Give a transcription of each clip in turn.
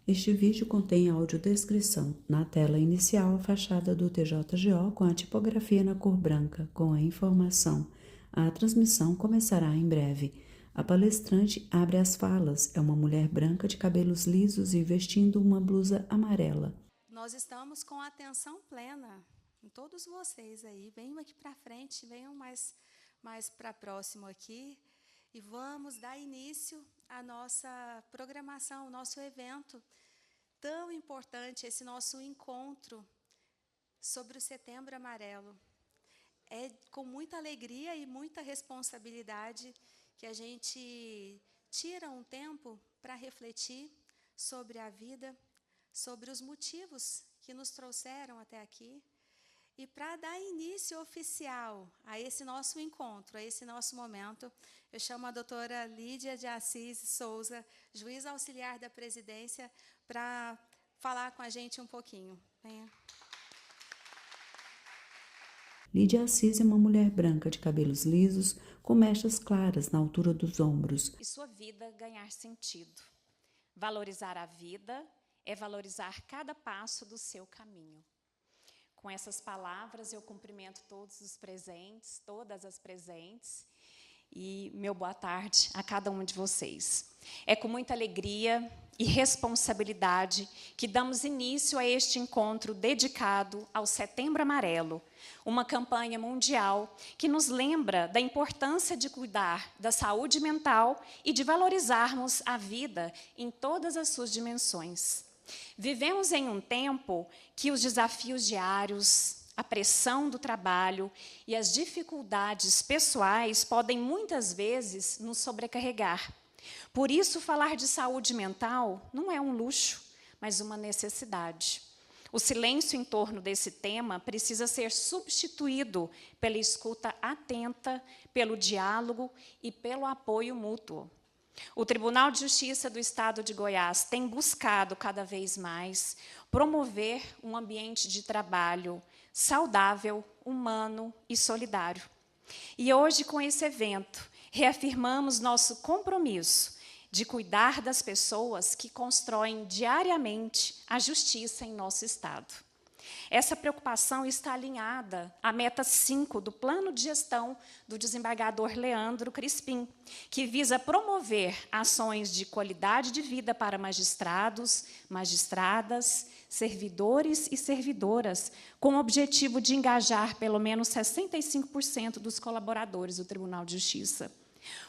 Este vídeo contém audiodescrição. Na tela inicial, a fachada do TJGO com a tipografia na cor branca, com a informação. A transmissão começará em breve. A palestrante abre as falas. É uma mulher branca de cabelos lisos e vestindo uma blusa amarela. Nós estamos com atenção plena em todos vocês aí. Venham aqui para frente, venham mais para próximo aqui. E vamos dar início à nossa programação, ao nosso evento tão importante, esse nosso encontro sobre o Setembro Amarelo. É com muita alegria e muita responsabilidade que a gente tira um tempo para refletir sobre a vida, sobre os motivos que nos trouxeram até aqui. E para dar início oficial a esse nosso encontro, a esse nosso momento, eu chamo a doutora Lídia de Assis Souza, juíza auxiliar da presidência, para falar com a gente um pouquinho. Venha. Lídia Assis é uma mulher branca de cabelos lisos, com mechas claras na altura dos ombros. E sua vida ganhar sentido. Valorizar a vida é valorizar cada passo do seu caminho. Com essas palavras, eu cumprimento todos os presentes, todas as presentes, e meu boa tarde a cada um de vocês. É com muita alegria e responsabilidade que damos início a este encontro dedicado ao Setembro Amarelo, uma campanha mundial que nos lembra da importância de cuidar da saúde mental e de valorizarmos a vida em todas as suas dimensões. Vivemos em um tempo que os desafios diários, a pressão do trabalho e as dificuldades pessoais podem muitas vezes nos sobrecarregar. Por isso, falar de saúde mental não é um luxo, mas uma necessidade. O silêncio em torno desse tema precisa ser substituído pela escuta atenta, pelo diálogo e pelo apoio mútuo. O Tribunal de Justiça do Estado de Goiás tem buscado cada vez mais promover um ambiente de trabalho saudável, humano e solidário. E hoje, com esse evento, reafirmamos nosso compromisso de cuidar das pessoas que constroem diariamente a justiça em nosso Estado. Essa preocupação está alinhada à meta 5 do Plano de Gestão do desembargador Leandro Crispim, que visa promover ações de qualidade de vida para magistrados, magistradas, servidores e servidoras, com o objetivo de engajar pelo menos 65% dos colaboradores do Tribunal de Justiça.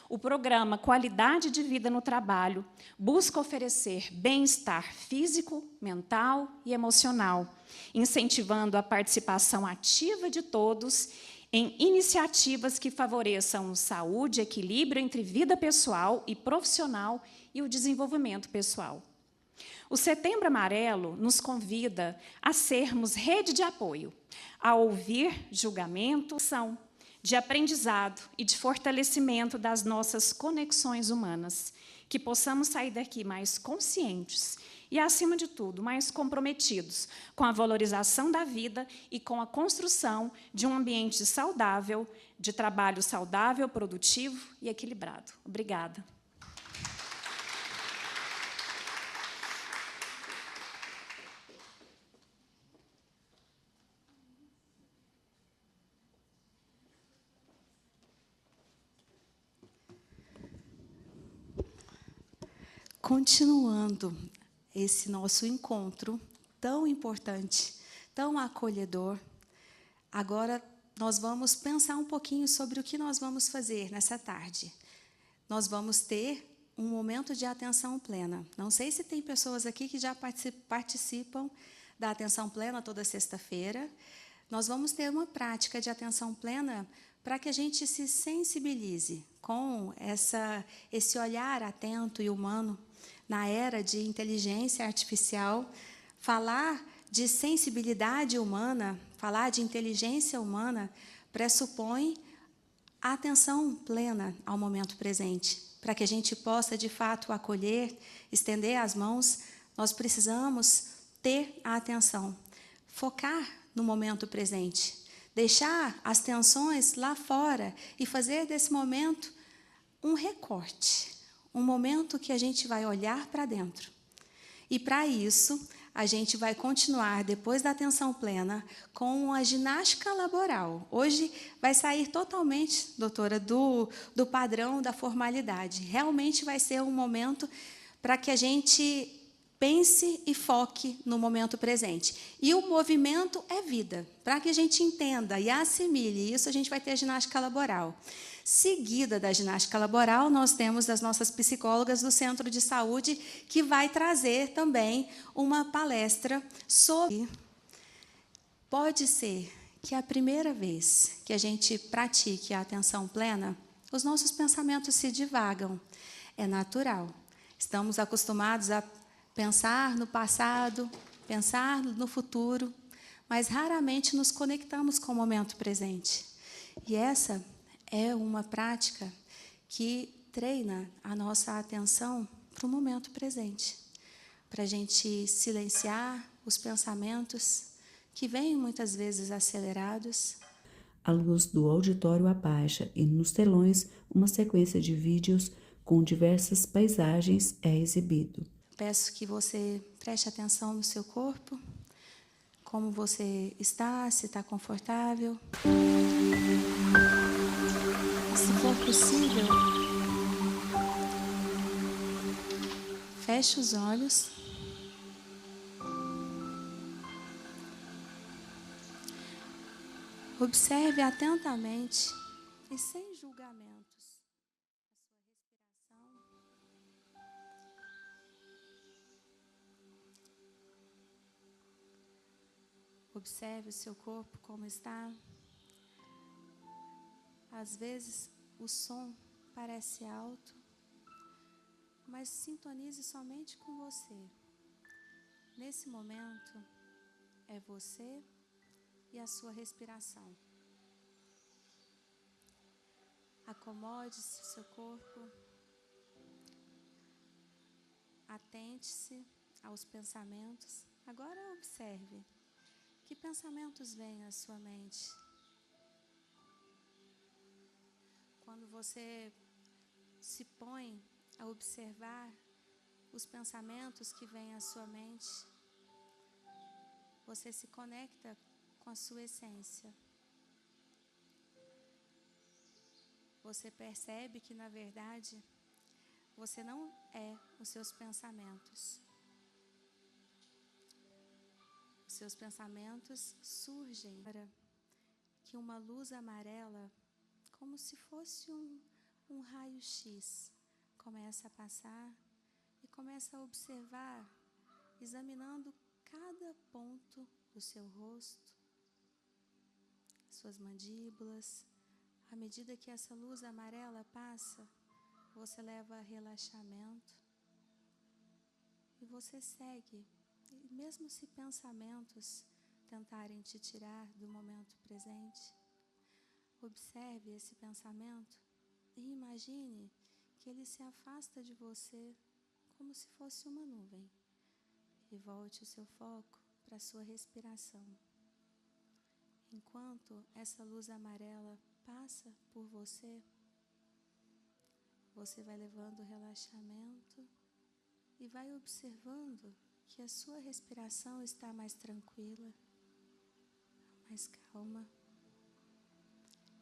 O programa Qualidade de Vida no Trabalho busca oferecer bem-estar físico, mental e emocional, incentivando a participação ativa de todos em iniciativas que favoreçam saúde, equilíbrio entre vida pessoal e profissional e o desenvolvimento pessoal. O Setembro Amarelo nos convida a sermos rede de apoio, a ouvir julgamentos, de aprendizado e de fortalecimento das nossas conexões humanas, que possamos sair daqui mais conscientes e, acima de tudo, mais comprometidos com a valorização da vida e com a construção de um ambiente saudável, de trabalho saudável, produtivo e equilibrado. Obrigada. Continuando esse nosso encontro tão importante, tão acolhedor, agora nós vamos pensar um pouquinho sobre o que nós vamos fazer nessa tarde. Nós vamos ter um momento de atenção plena. Não sei se tem pessoas aqui que já participam da atenção plena toda sexta-feira. Nós vamos ter uma prática de atenção plena para que a gente se sensibilize com esse olhar atento e humano. Na era de inteligência artificial, falar de sensibilidade humana, falar de inteligência humana, pressupõe a atenção plena ao momento presente. Para que a gente possa, de fato, acolher, estender as mãos, nós precisamos ter a atenção, focar no momento presente, deixar as tensões lá fora e fazer desse momento um recorte, um momento que a gente vai olhar para dentro E para isso, a gente vai continuar, depois da atenção plena, com a ginástica laboral. Hoje vai sair totalmente, doutora, do padrão da formalidade. Realmente vai ser um momento para que a gente pense e foque no momento presente. E o movimento é vida. Para que a gente entenda e assimile isso, a gente vai ter a ginástica laboral. Seguida da ginástica laboral, nós temos as nossas psicólogas do Centro de Saúde, que vai trazer também uma palestra sobre... Pode ser que a primeira vez que a gente pratique a atenção plena, os nossos pensamentos se divagam. É natural. Estamos acostumados a pensar no passado, pensar no futuro, mas raramente nos conectamos com o momento presente. E essa é uma prática que treina a nossa atenção para o momento presente, para a gente silenciar os pensamentos que vêm muitas vezes acelerados. A luz do auditório abaixa e nos telões uma sequência de vídeos com diversas paisagens é exibido. Peço que você preste atenção no seu corpo, como você está, se está confortável. Se for possível, feche os olhos. Observe atentamente e sem julgamentos a sua respiração. Observe o seu corpo como está. Às vezes o som parece alto, mas sintonize somente com você. Nesse momento, é você e a sua respiração. Acomode-se o seu corpo. Atente-se aos pensamentos. Agora observe. Que pensamentos vêm à sua mente? Quando você se põe a observar os pensamentos que vêm à sua mente, você se conecta com a sua essência. Você percebe que, na verdade, você não é os seus pensamentos. Os seus pensamentos surgem para que uma luz amarela, como se fosse um raio-x, começa a passar e começa a observar, examinando cada ponto do seu rosto, suas mandíbulas. À medida que essa luz amarela passa, você leva relaxamento e você segue. E mesmo se pensamentos tentarem te tirar do momento presente, observe esse pensamento e imagine que ele se afasta de você como se fosse uma nuvem. E volte o seu foco para a sua respiração. Enquanto essa luz amarela passa por você, você vai levando relaxamento e vai observando que a sua respiração está mais tranquila, mais calma.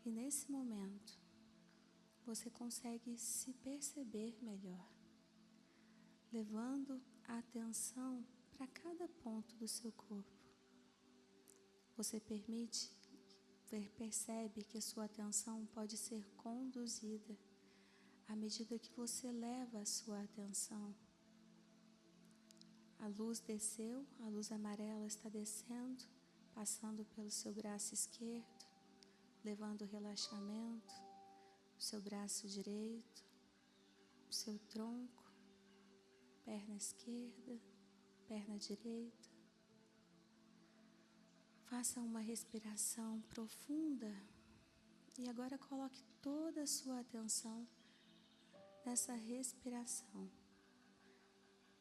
E nesse momento, você consegue se perceber melhor, levando a atenção para cada ponto do seu corpo. Você percebe que a sua atenção pode ser conduzida à medida que você leva a sua atenção. A luz desceu, a luz amarela está descendo, passando pelo seu braço esquerdo, levando relaxamento, o seu braço direito, o seu tronco, perna esquerda, perna direita. Faça uma respiração profunda e agora coloque toda a sua atenção nessa respiração,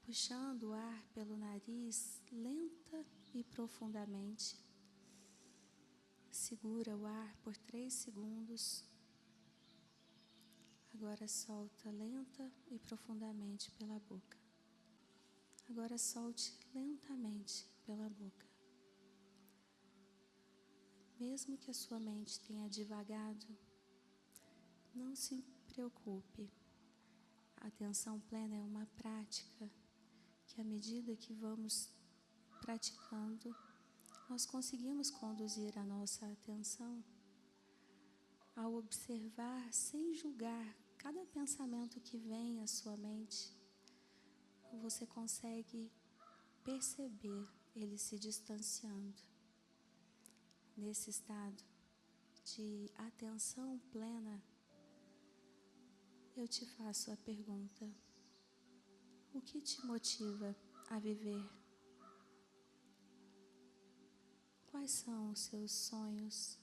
puxando o ar pelo nariz lenta e profundamente. Segura o ar por 3 segundos. Agora solta lenta e profundamente pela boca. Agora solte lentamente pela boca. Mesmo que a sua mente tenha divagado, não se preocupe. A atenção plena é uma prática que, à medida que vamos praticando, nós conseguimos conduzir a nossa atenção ao observar sem julgar cada pensamento que vem à sua mente. Você consegue perceber ele se distanciando. Nesse estado de atenção plena, eu te faço a pergunta: o que te motiva a viver? Quais são os seus sonhos?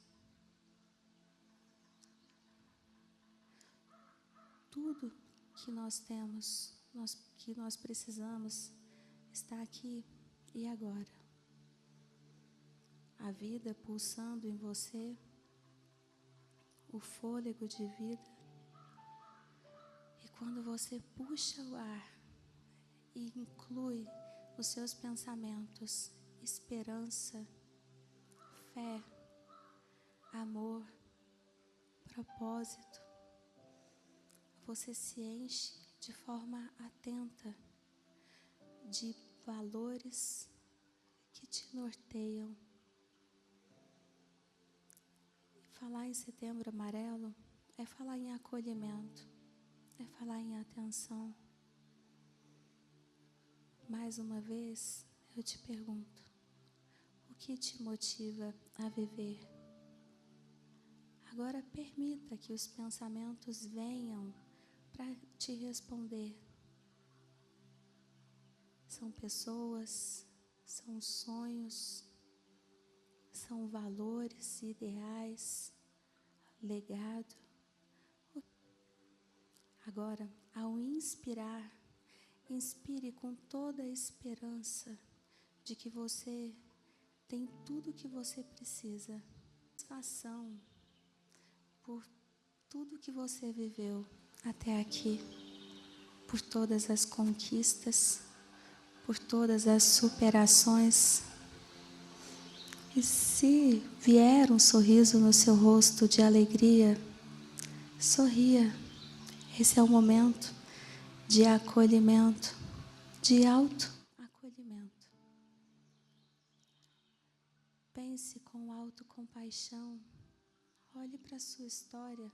Tudo que nós temos, que nós precisamos, está aqui e agora. A vida pulsando em você, o fôlego de vida. E quando você puxa o ar e inclui nos seus pensamentos esperança, fé, amor, propósito, você se enche de forma atenta de valores que te norteiam. Falar em Setembro Amarelo é falar em acolhimento, é falar em atenção. Mais uma vez, eu te pergunto: o que te motiva a viver? Agora permita que os pensamentos venham para te responder. São pessoas, são sonhos, são valores, ideais, legado. Agora, ao inspirar, inspire com toda a esperança de que você tem tudo o que você precisa. Satisfação por tudo que você viveu até aqui, por todas as conquistas, por todas as superações. E se vier um sorriso no seu rosto de alegria, sorria. Esse é o momento de acolhimento, de autoacolhimento. Pense com autocompaixão. Olhe para a sua história.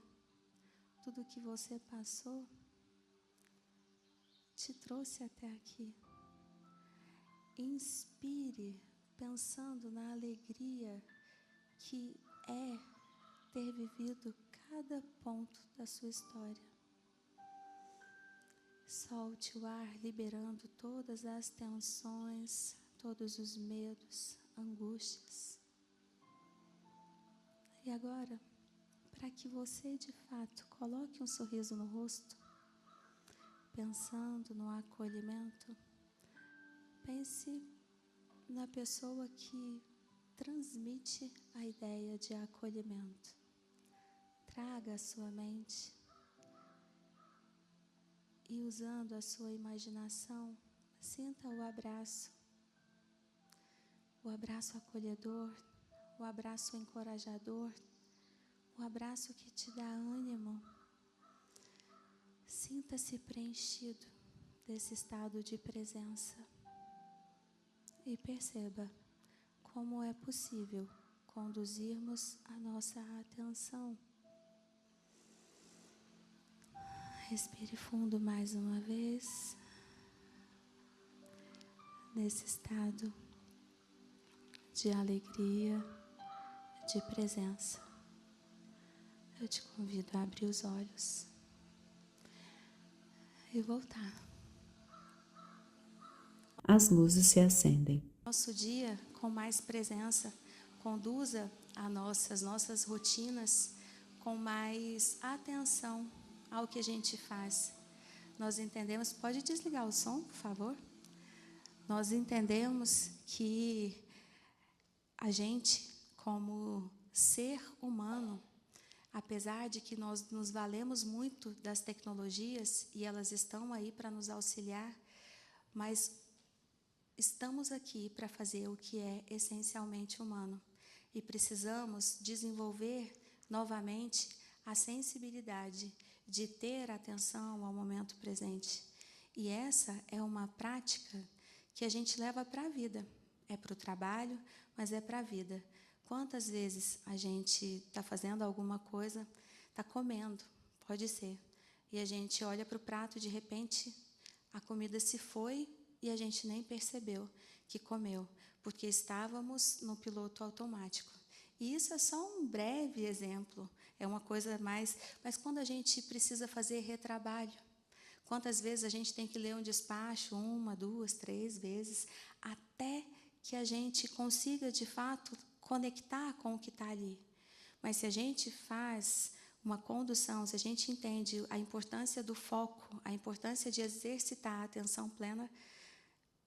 Tudo que você passou te trouxe até aqui. Inspire pensando na alegria que é ter vivido cada ponto da sua história. Solte o ar, liberando todas as tensões, todos os medos, angústias. E agora, para que você de fato coloque um sorriso no rosto, pensando no acolhimento, pense na pessoa que transmite a ideia de acolhimento. Traga à sua mente e, usando a sua imaginação, sinta o abraço acolhedor, o abraço encorajador, o abraço que te dá ânimo. Sinta-se preenchido desse estado de presença e perceba como é possível conduzirmos a nossa atenção. Respire fundo mais uma vez, nesse estado de alegria, de presença. Eu te convido a abrir os olhos e voltar. As luzes se acendem. Nosso dia com mais presença, conduza as nossas rotinas com mais atenção ao que a gente faz. Nós entendemos, pode desligar o som, por favor? Nós entendemos que a gente, como ser humano, apesar de que nós nos valemos muito das tecnologias e elas estão aí para nos auxiliar, mas estamos aqui para fazer o que é essencialmente humano e precisamos desenvolver novamente a sensibilidade de ter atenção ao momento presente. E essa é uma prática que a gente leva para a vida. É para o trabalho, mas é para a vida. Quantas vezes a gente está fazendo alguma coisa, está comendo, pode ser, e a gente olha para o prato e de repente a comida se foi e a gente nem percebeu que comeu, porque estávamos no piloto automático. E isso é só um breve exemplo, é uma coisa mais... Mas quando a gente precisa fazer retrabalho, quantas vezes a gente tem que ler um despacho 1, 2, 3 vezes, até que a gente consiga, de fato, conectar com o que está ali. Mas se a gente faz uma condução, se a gente entende a importância do foco, a importância de exercitar a atenção plena,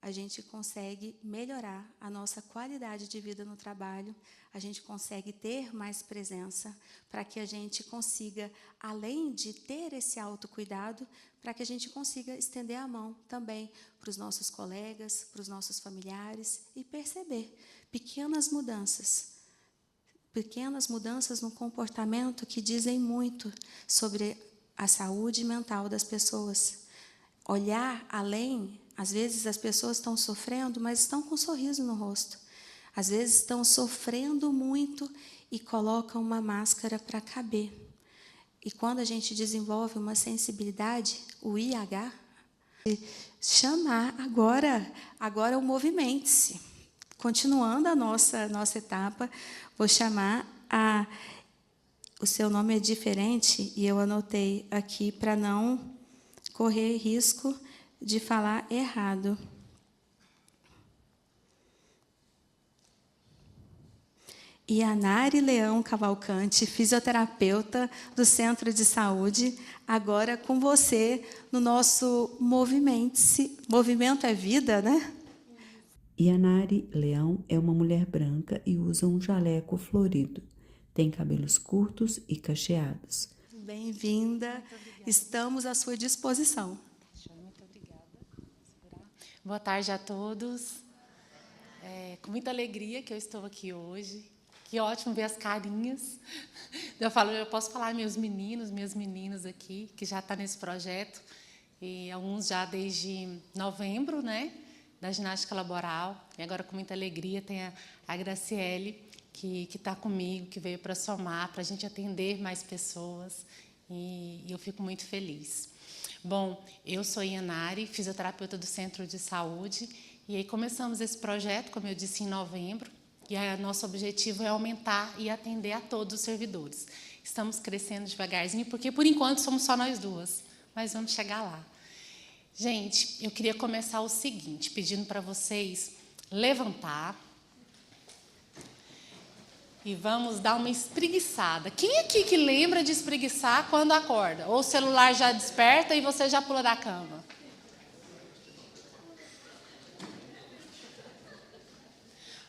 a gente consegue melhorar a nossa qualidade de vida no trabalho, a gente consegue ter mais presença, para que a gente consiga, além de ter esse autocuidado, para que a gente consiga estender a mão também para os nossos colegas, para os nossos familiares e perceber pequenas mudanças no comportamento que dizem muito sobre a saúde mental das pessoas. Olhar além, às vezes as pessoas estão sofrendo, mas estão com um sorriso no rosto. Às vezes estão sofrendo muito e colocam uma máscara para caber. E quando a gente desenvolve uma sensibilidade, o IH, chamar agora o movimente-se. Continuando a nossa etapa, vou chamar a... O seu nome é diferente e eu anotei aqui para não correr risco de falar errado. Yanari Leão Cavalcante, fisioterapeuta do Centro de Saúde, agora com você no nosso Movimente-se. Movimento é vida, né? Yanari Leão é uma mulher branca e usa um jaleco florido. Tem cabelos curtos e cacheados. Bem-vinda. Estamos à sua disposição. Muito obrigada. Boa tarde a todos. Com muita alegria que eu estou aqui hoje. Que ótimo ver as carinhas. Eu posso falar meus meninos, minhas meninas aqui, que já estão nesse projeto. E alguns já desde novembro, né? Da ginástica laboral, e agora com muita alegria tem a Graciele, que está comigo, que veio para somar, para a gente atender mais pessoas, e eu fico muito feliz. Bom, eu sou Yanari, fisioterapeuta do Centro de Saúde, e aí começamos esse projeto, como eu disse, em novembro, e nosso objetivo é aumentar e atender a todos os servidores. Estamos crescendo devagarzinho, porque por enquanto somos só nós duas, mas vamos chegar lá. Gente, eu queria começar o seguinte, pedindo para vocês levantar e vamos dar uma espreguiçada. Quem aqui que lembra de espreguiçar quando acorda? Ou o celular já desperta e você já pula da cama?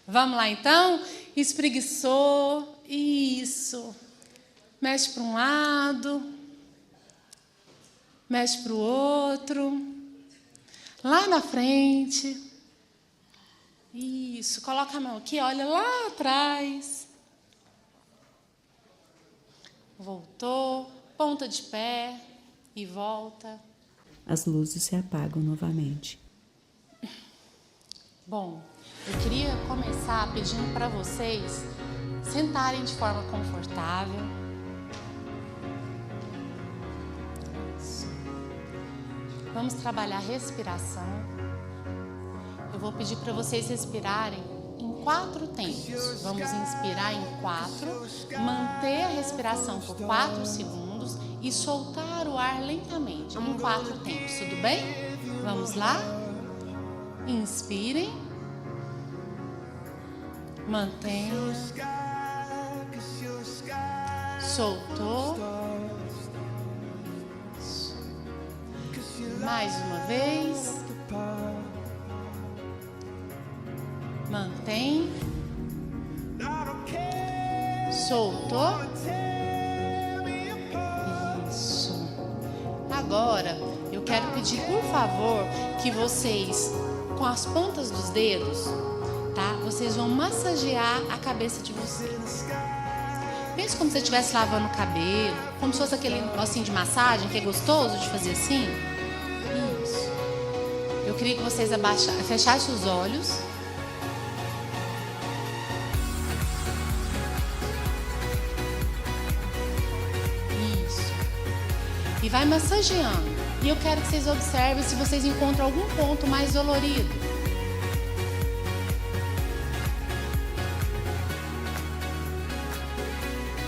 Vamos lá, então? Espreguiçou, isso. Mexe para um lado, mexe para o outro. Lá na frente. Isso, coloca a mão aqui, olha lá atrás. Voltou, ponta de pé e volta. As luzes se apagam novamente. Bom, eu queria começar pedindo para vocês sentarem de forma confortável. Vamos trabalhar a respiração. Eu vou pedir para vocês respirarem em 4 tempos. Vamos inspirar em 4, manter a respiração por 4 segundos e soltar o ar lentamente em 4 tempos. Tudo bem? Vamos lá? Inspirem. Mantenha. Soltou. Mais uma vez. Mantém. Soltou. Isso. Agora, eu quero pedir, por favor, que vocês com as pontas dos dedos, tá? Vocês vão massagear a cabeça de vocês. Pense como se você estivesse lavando o cabelo, como se fosse aquele negocinho de massagem que é gostoso de fazer assim. Isso. Eu queria que vocês fechassem os olhos. Isso. E vai massageando. E eu quero que vocês observem se vocês encontram algum ponto mais dolorido.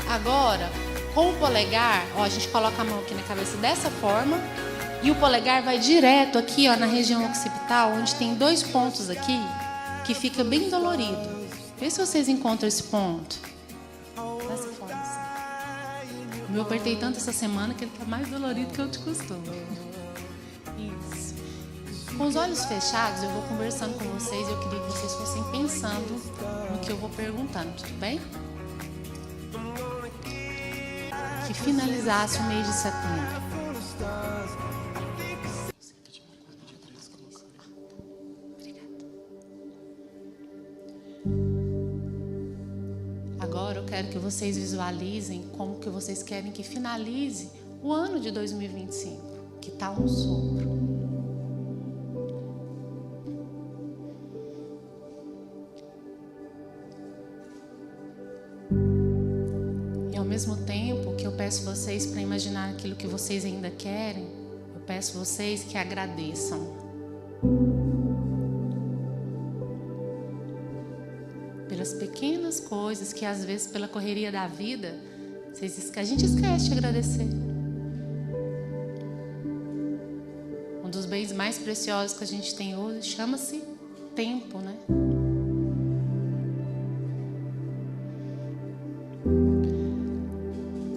Agora, com o polegar, ó, a gente coloca a mão aqui na cabeça dessa forma e o polegar vai direto aqui, ó, na região occipital, onde tem 2 pontos aqui que fica bem dolorido. Vê se vocês encontram esse ponto. Dessa forma. Assim. Eu apertei tanto essa semana que ele tá mais dolorido que eu de costume. Isso. Com os olhos fechados, eu vou conversando com vocês e eu queria que vocês fossem pensando no que eu vou perguntando, tudo bem? Que finalizasse o mês de setembro. Agora eu quero que vocês visualizem como que vocês querem que finalize o ano de 2025, que está um sopro. E ao mesmo tempo que eu peço vocês para imaginar aquilo que vocês ainda querem, eu peço vocês que agradeçam. Pelas pequenas coisas que às vezes pela correria da vida, a gente esquece de agradecer. Um dos bens mais preciosos que a gente tem hoje chama-se tempo, né?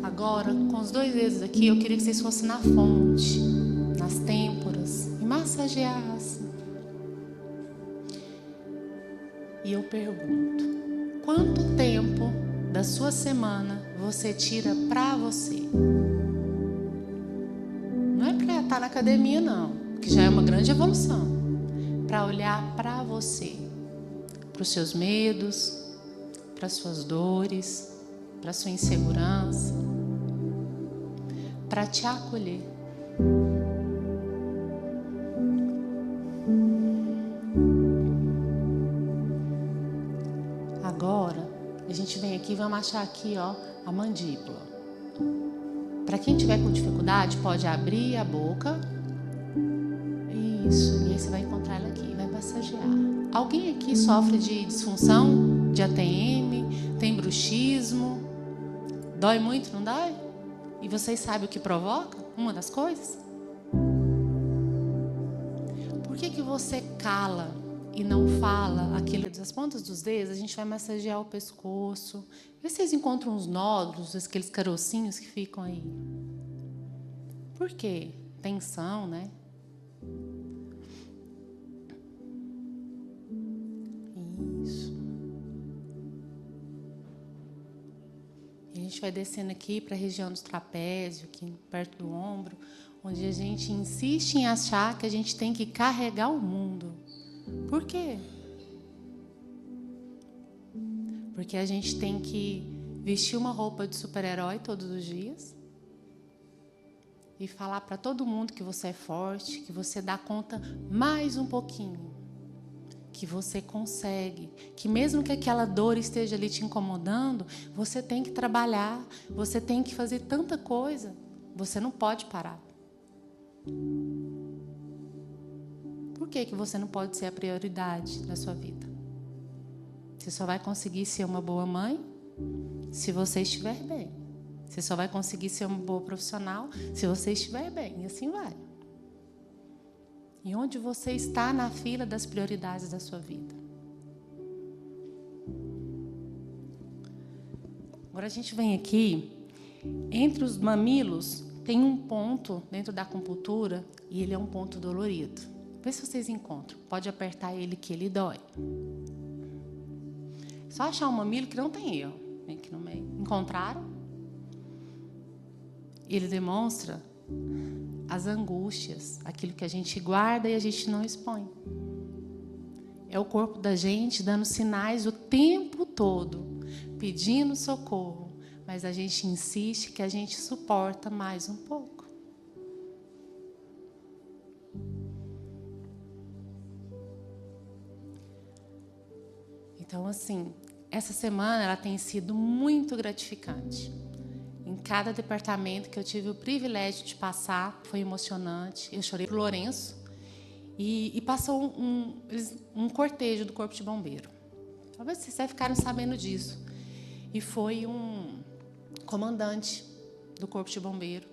Agora, com os 2 dedos aqui, eu queria que vocês fossem na fonte, nas têmporas, e massageassem. E eu pergunto, quanto tempo da sua semana você tira para você? Não é para estar na academia, não, que já é uma grande evolução. Para olhar para você, para os seus medos, para as suas dores, para a sua insegurança, para te acolher. Agora, a gente vem aqui e vamos achar aqui, ó, a mandíbula. Para quem tiver com dificuldade, pode abrir a boca. Isso, e aí você vai encontrar ela aqui, vai massagear. Alguém aqui sofre de disfunção de ATM, tem bruxismo? Dói muito, não dói? E vocês sabem o que provoca? Uma das coisas? Por que você cala e não fala aquilo das pontas dos dedos? A gente vai massagear o pescoço. Vê se vocês encontram uns nódulos, aqueles carocinhos que ficam aí. Por quê? Tensão, né? Isso. E a gente vai descendo aqui para a região dos trapézios, aqui perto do ombro, onde a gente insiste em achar que a gente tem que carregar o mundo. Por quê? Porque a gente tem que vestir uma roupa de super-herói todos os dias e falar para todo mundo que você é forte, que você dá conta mais um pouquinho, que você consegue, que mesmo que aquela dor esteja ali te incomodando, você tem que trabalhar, você tem que fazer tanta coisa, você não pode parar. Por que você não pode ser a prioridade da sua vida? Você só vai conseguir ser uma boa mãe se você estiver bem. Você só vai conseguir ser uma boa profissional se você estiver bem. E assim vai. E onde você está na fila das prioridades da sua vida? Agora a gente vem aqui, entre os mamilos, tem um ponto dentro da acupuntura e ele é um ponto dolorido. Vê se vocês encontram. Pode apertar ele que ele dói. Só achar um mamilo que não tem erro. Vem aqui no meio. Encontraram? Ele demonstra as angústias, aquilo que a gente guarda e a gente não expõe. É o corpo da gente dando sinais o tempo todo, pedindo socorro. Mas a gente insiste que a gente suporta mais um pouco. Então, assim, essa semana ela tem sido muito gratificante. Em cada departamento que eu tive o privilégio de passar, foi emocionante. Eu chorei por Lourenço e passou um cortejo do Corpo de Bombeiro. Talvez vocês já ficaram sabendo disso. E foi um comandante do Corpo de Bombeiro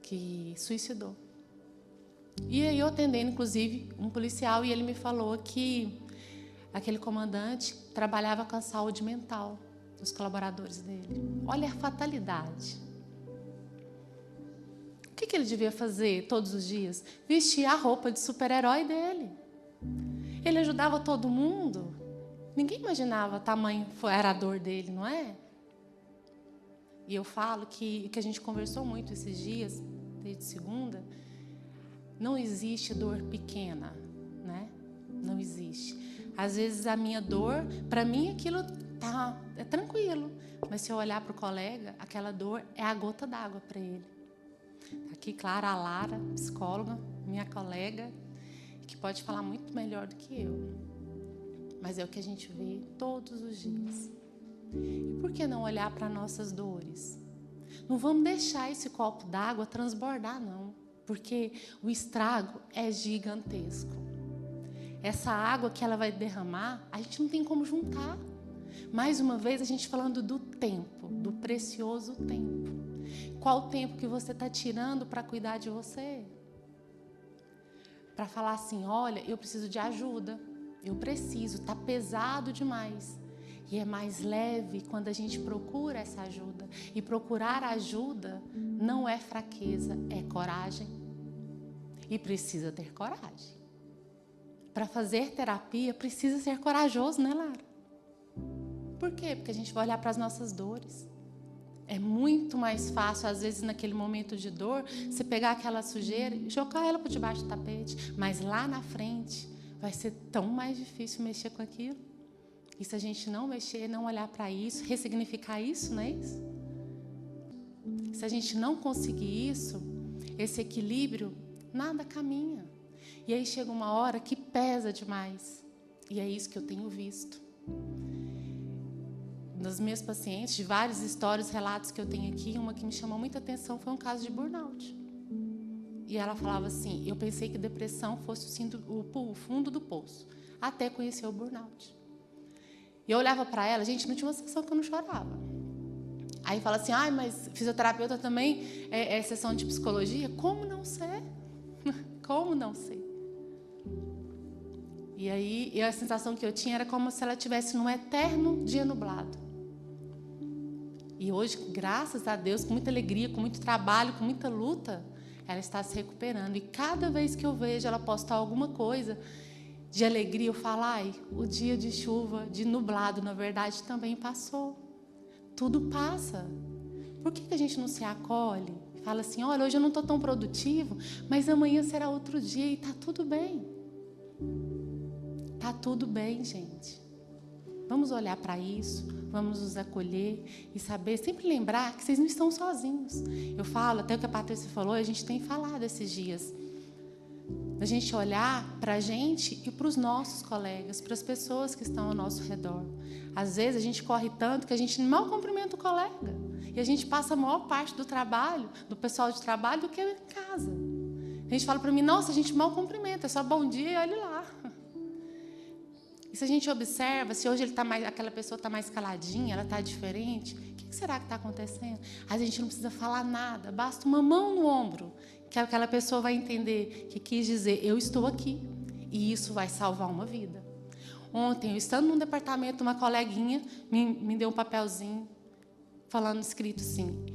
que suicidou. E aí eu atendendo, inclusive, um policial, e ele me falou que aquele comandante trabalhava com a saúde mental dos colaboradores dele. Olha a fatalidade. O que ele devia fazer todos os dias? Vestir a roupa de super-herói dele. Ele ajudava todo mundo. Ninguém imaginava o tamanho era a dor dele, não é? E eu falo que a gente conversou muito esses dias, desde segunda, não existe dor pequena, né? Não existe. Às vezes a minha dor, para mim aquilo é tranquilo, mas se eu olhar para o colega, aquela dor é a gota d'água para ele. Aqui, claro, a Lara, psicóloga, minha colega, que pode falar muito melhor do que eu. Mas é o que a gente vê todos os dias. E por que não olhar para nossas dores? Não vamos deixar esse copo d'água transbordar, não, porque o estrago é gigantesco. Essa água que ela vai derramar, a gente não tem como juntar. Mais uma vez, a gente falando do tempo, do precioso tempo. Qual o tempo que você está tirando para cuidar de você? Para falar assim, olha, eu preciso de ajuda, eu preciso, está pesado demais. E é mais leve quando a gente procura essa ajuda. E procurar ajuda não é fraqueza, é coragem. E precisa ter coragem. Para fazer terapia, precisa ser corajoso, né, Lara? Por quê? Porque a gente vai olhar para as nossas dores. É muito mais fácil, às vezes, naquele momento de dor, você pegar aquela sujeira e jogar ela por debaixo do tapete. Mas lá na frente, vai ser tão mais difícil mexer com aquilo. E se a gente não mexer, não olhar para isso, ressignificar isso, não é isso? Se a gente não conseguir isso, esse equilíbrio, nada caminha. E aí chega uma hora que pesa demais. E é isso que eu tenho visto. Nas minhas pacientes, de várias histórias, relatos que eu tenho aqui, uma que me chamou muita atenção foi um caso de burnout. E ela falava assim, eu pensei que depressão fosse o fundo do poço, até conhecer o burnout. E eu olhava para ela, gente, não tinha uma sessão que eu não chorava. Aí fala assim, mas fisioterapeuta também é sessão de psicologia? Como não ser? Como não ser? E aí a sensação que eu tinha era como se ela estivesse num eterno dia nublado. E hoje, graças a Deus, com muita alegria, com muito trabalho, com muita luta, ela está se recuperando. E cada vez que eu vejo ela postar alguma coisa de alegria, eu falo, o dia de chuva, de nublado, na verdade, também passou. Tudo passa. Por que a gente não se acolhe? Fala assim, olha, hoje eu não estou tão produtivo, mas amanhã será outro dia e está tudo bem. Está tudo bem, gente. Vamos olhar para isso, vamos nos acolher e saber, sempre lembrar que vocês não estão sozinhos. Eu falo, até o que a Patrícia falou, a gente tem falado esses dias. A gente olhar para a gente e para os nossos colegas, para as pessoas que estão ao nosso redor. Às vezes a gente corre tanto que a gente mal cumprimenta o colega. E a gente passa a maior parte do trabalho, do pessoal de trabalho, do que em casa. A gente fala para mim, nossa, a gente mal cumprimenta, é só bom dia e olhe lá. E se a gente observa, se hoje aquela pessoa está mais caladinha, ela está diferente, o que será que está acontecendo? A gente não precisa falar nada, basta uma mão no ombro, que aquela pessoa vai entender que quis dizer, eu estou aqui, e isso vai salvar uma vida. Ontem, eu estando num departamento, uma coleguinha me deu um papelzinho, escrito assim,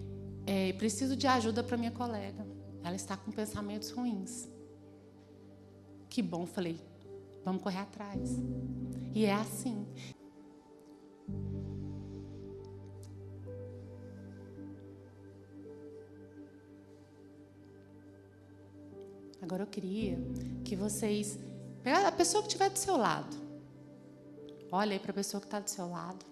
preciso de ajuda para minha colega, ela está com pensamentos ruins. Que bom, falei, vamos correr atrás. E é assim. Agora eu queria que vocês... Pegar a pessoa que estiver do seu lado. Olha aí para a pessoa que está do seu lado.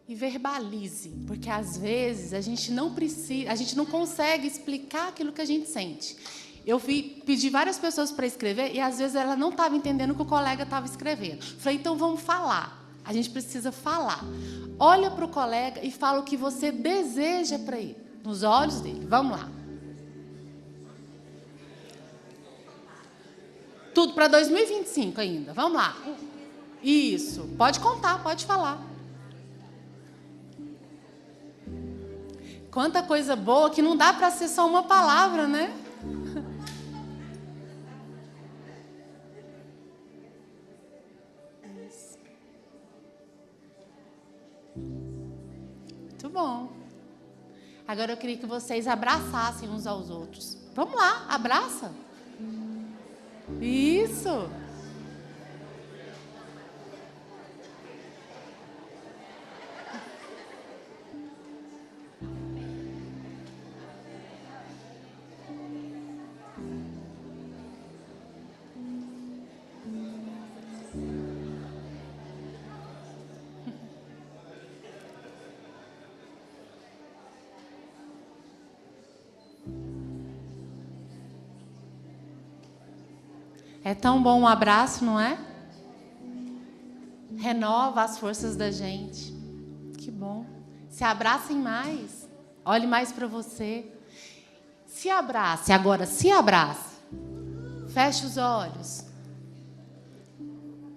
E verbalize, porque às vezes a gente não consegue explicar aquilo que a gente sente. Eu pedi várias pessoas para escrever e às vezes ela não estava entendendo o que o colega estava escrevendo. Falei, então vamos falar. A gente precisa falar. Olha para o colega e fala o que você deseja para ele, nos olhos dele. Vamos lá. Tudo para 2025 ainda. Vamos lá. Isso. Pode contar, pode falar. Quanta coisa boa que não dá para ser só uma palavra, né? Isso. Muito bom. Agora eu queria que vocês abraçassem uns aos outros. Vamos lá, abraça. Isso. É tão bom um abraço, não é? Renova as forças da gente. Que bom. Se abracem mais. Olhe mais para você. Se abrace. Agora, se abrace. Feche os olhos.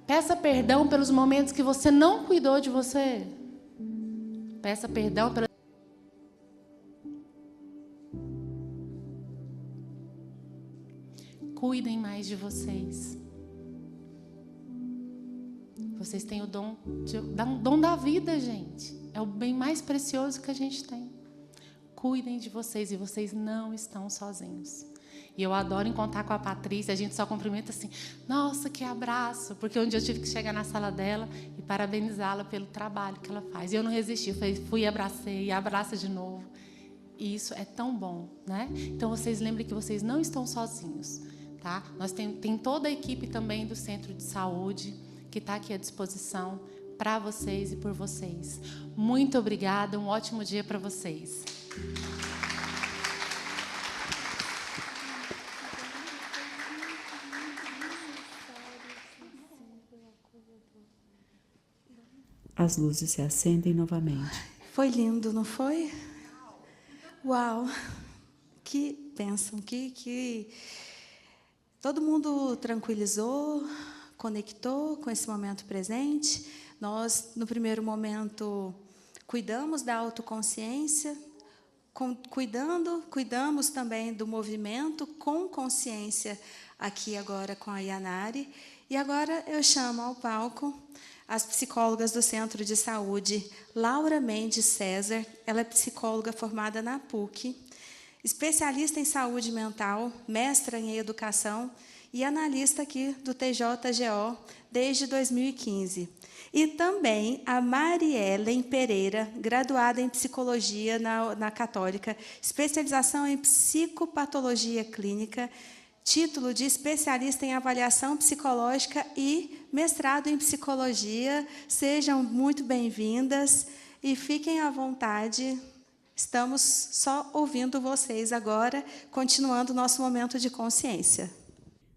Peça perdão pelos momentos que você não cuidou de você. Peça perdão pelas... Cuidem mais de vocês. Vocês têm o dom da vida, gente. É o bem mais precioso que a gente tem. Cuidem de vocês e vocês não estão sozinhos. E eu adoro encontrar com a Patrícia, a gente só cumprimenta assim, nossa, que abraço, porque um dia eu tive que chegar na sala dela e parabenizá-la pelo trabalho que ela faz. E eu não resisti, fui e abracei, e abraça de novo. E isso é tão bom, né? Então vocês lembrem que vocês não estão sozinhos. Tá? Nós tem toda a equipe também do Centro de Saúde que está aqui à disposição para vocês e por vocês. Muito obrigada, um ótimo dia para vocês. As luzes se acendem novamente. Foi lindo, não foi? Uau! Que bênção, que... Todo mundo tranquilizou, conectou com esse momento presente. Nós, no primeiro momento, cuidamos da autoconsciência, cuidamos também do movimento com consciência aqui agora com a Yanari. E agora eu chamo ao palco as psicólogas do Centro de Saúde, Laura Mendes César. Ela é psicóloga formada na PUC, especialista em saúde mental, mestra em educação e analista aqui do TJGO desde 2015. E também a Mariellen Pereira, graduada em psicologia na Católica, especialização em psicopatologia clínica, título de especialista em avaliação psicológica e mestrado em psicologia. Sejam muito bem-vindas e fiquem à vontade. Estamos só ouvindo vocês agora, continuando o nosso momento de consciência.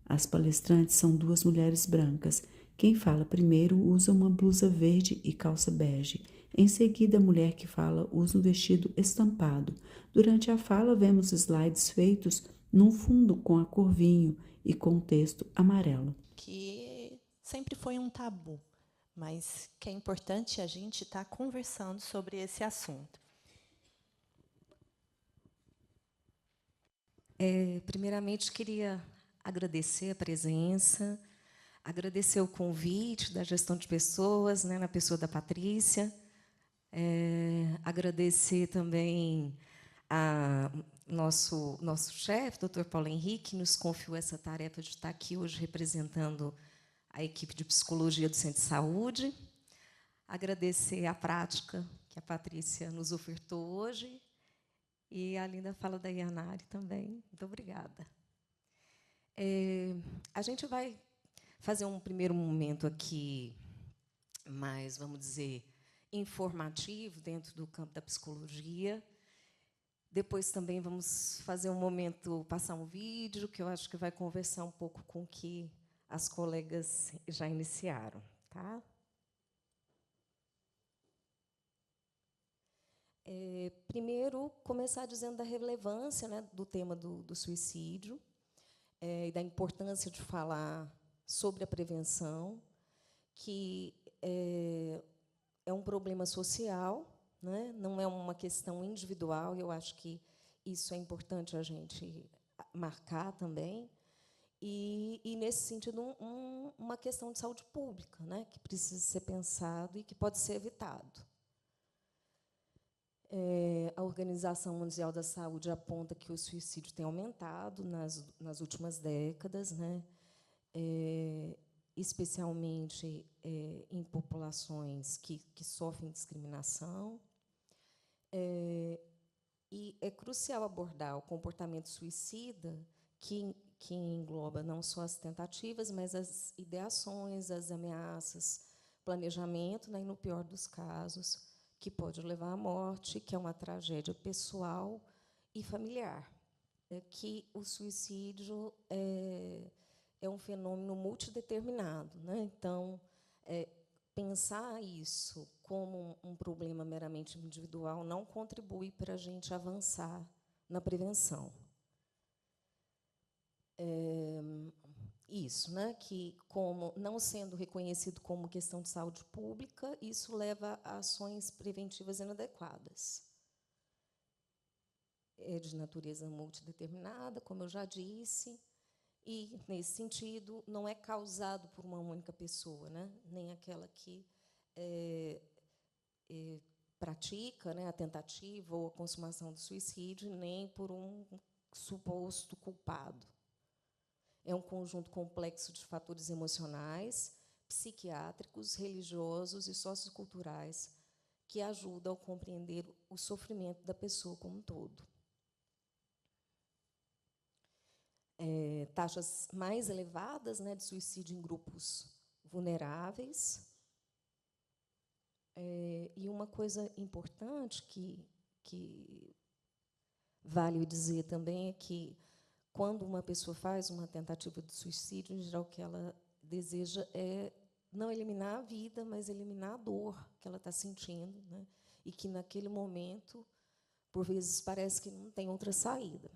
As palestrantes são duas mulheres brancas. Quem fala primeiro usa uma blusa verde e calça bege. Em seguida, a mulher que fala usa um vestido estampado. Durante a fala, vemos slides feitos num fundo com a cor vinho e com texto amarelo. Que sempre foi um tabu, mas que é importante a gente estar conversando sobre esse assunto. Primeiramente, queria agradecer a presença, agradecer o convite da gestão de pessoas, né, na pessoa da Patrícia, agradecer também a nosso chefe, Dr. Paulo Henrique, que nos confiou essa tarefa de estar aqui hoje representando a equipe de psicologia do Centro de Saúde, agradecer a prática que a Patrícia nos ofertou hoje, e a linda fala da Yanari também. Muito obrigada. A gente vai fazer um primeiro momento aqui mais, vamos dizer, informativo dentro do campo da psicologia. Depois também vamos fazer um momento, passar um vídeo, que eu acho que vai conversar um pouco com o que as colegas já iniciaram. Tá? Primeiro, começar dizendo da relevância, né, do tema do suicídio, e da importância de falar sobre a prevenção, que é um problema social, né, não é uma questão individual, e eu acho que isso é importante a gente marcar também, e nesse sentido, uma questão de saúde pública, né, que precisa ser pensado e que pode ser evitado. A Organização Mundial da Saúde aponta que o suicídio tem aumentado nas últimas décadas, né? Especialmente em populações que sofrem discriminação. E é crucial abordar o comportamento suicida, que engloba não só as tentativas, mas as ideações, as ameaças, planejamento, né? E, no pior dos casos, que pode levar à morte, que é uma tragédia pessoal e familiar. Que o suicídio é um fenômeno multideterminado, né? Então, pensar isso como um problema meramente individual não contribui para a gente avançar na prevenção. Isso, né? Que, como não sendo reconhecido como questão de saúde pública, isso leva a ações preventivas inadequadas. É de natureza multideterminada, como eu já disse, e, nesse sentido, não é causado por uma única pessoa, né? Nem aquela que pratica, né, a tentativa ou a consumação do suicídio, nem por um suposto culpado. É um conjunto complexo de fatores emocionais, psiquiátricos, religiosos e socioculturais que ajudam a compreender o sofrimento da pessoa como um todo. Taxas mais elevadas, né, de suicídio em grupos vulneráveis. E uma coisa importante que vale dizer também é que, quando uma pessoa faz uma tentativa de suicídio, em geral, o que ela deseja é não eliminar a vida, mas eliminar a dor que ela está sentindo, né? E que, naquele momento, por vezes, parece que não tem outra saída.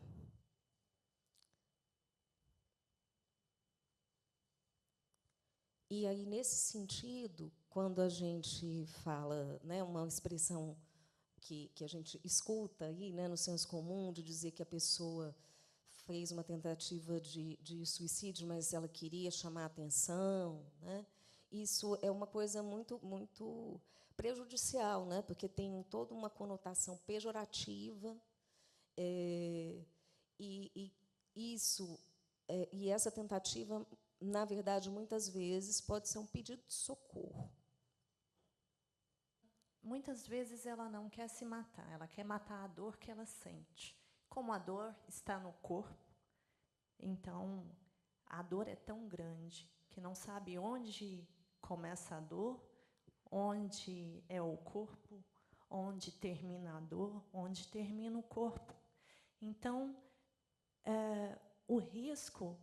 E aí, nesse sentido, quando a gente fala, né, uma expressão que a gente escuta aí, né, no senso comum, de dizer que a pessoa fez uma tentativa de suicídio, mas ela queria chamar a atenção, né? Isso é uma coisa muito, muito prejudicial, né? Porque tem toda uma conotação pejorativa, e essa tentativa, na verdade, muitas vezes, pode ser um pedido de socorro. Muitas vezes ela não quer se matar, ela quer matar a dor que ela sente. Como a dor está no corpo, então a dor é tão grande que não sabe onde começa a dor, onde é o corpo, onde termina a dor, onde termina o corpo. Então, o risco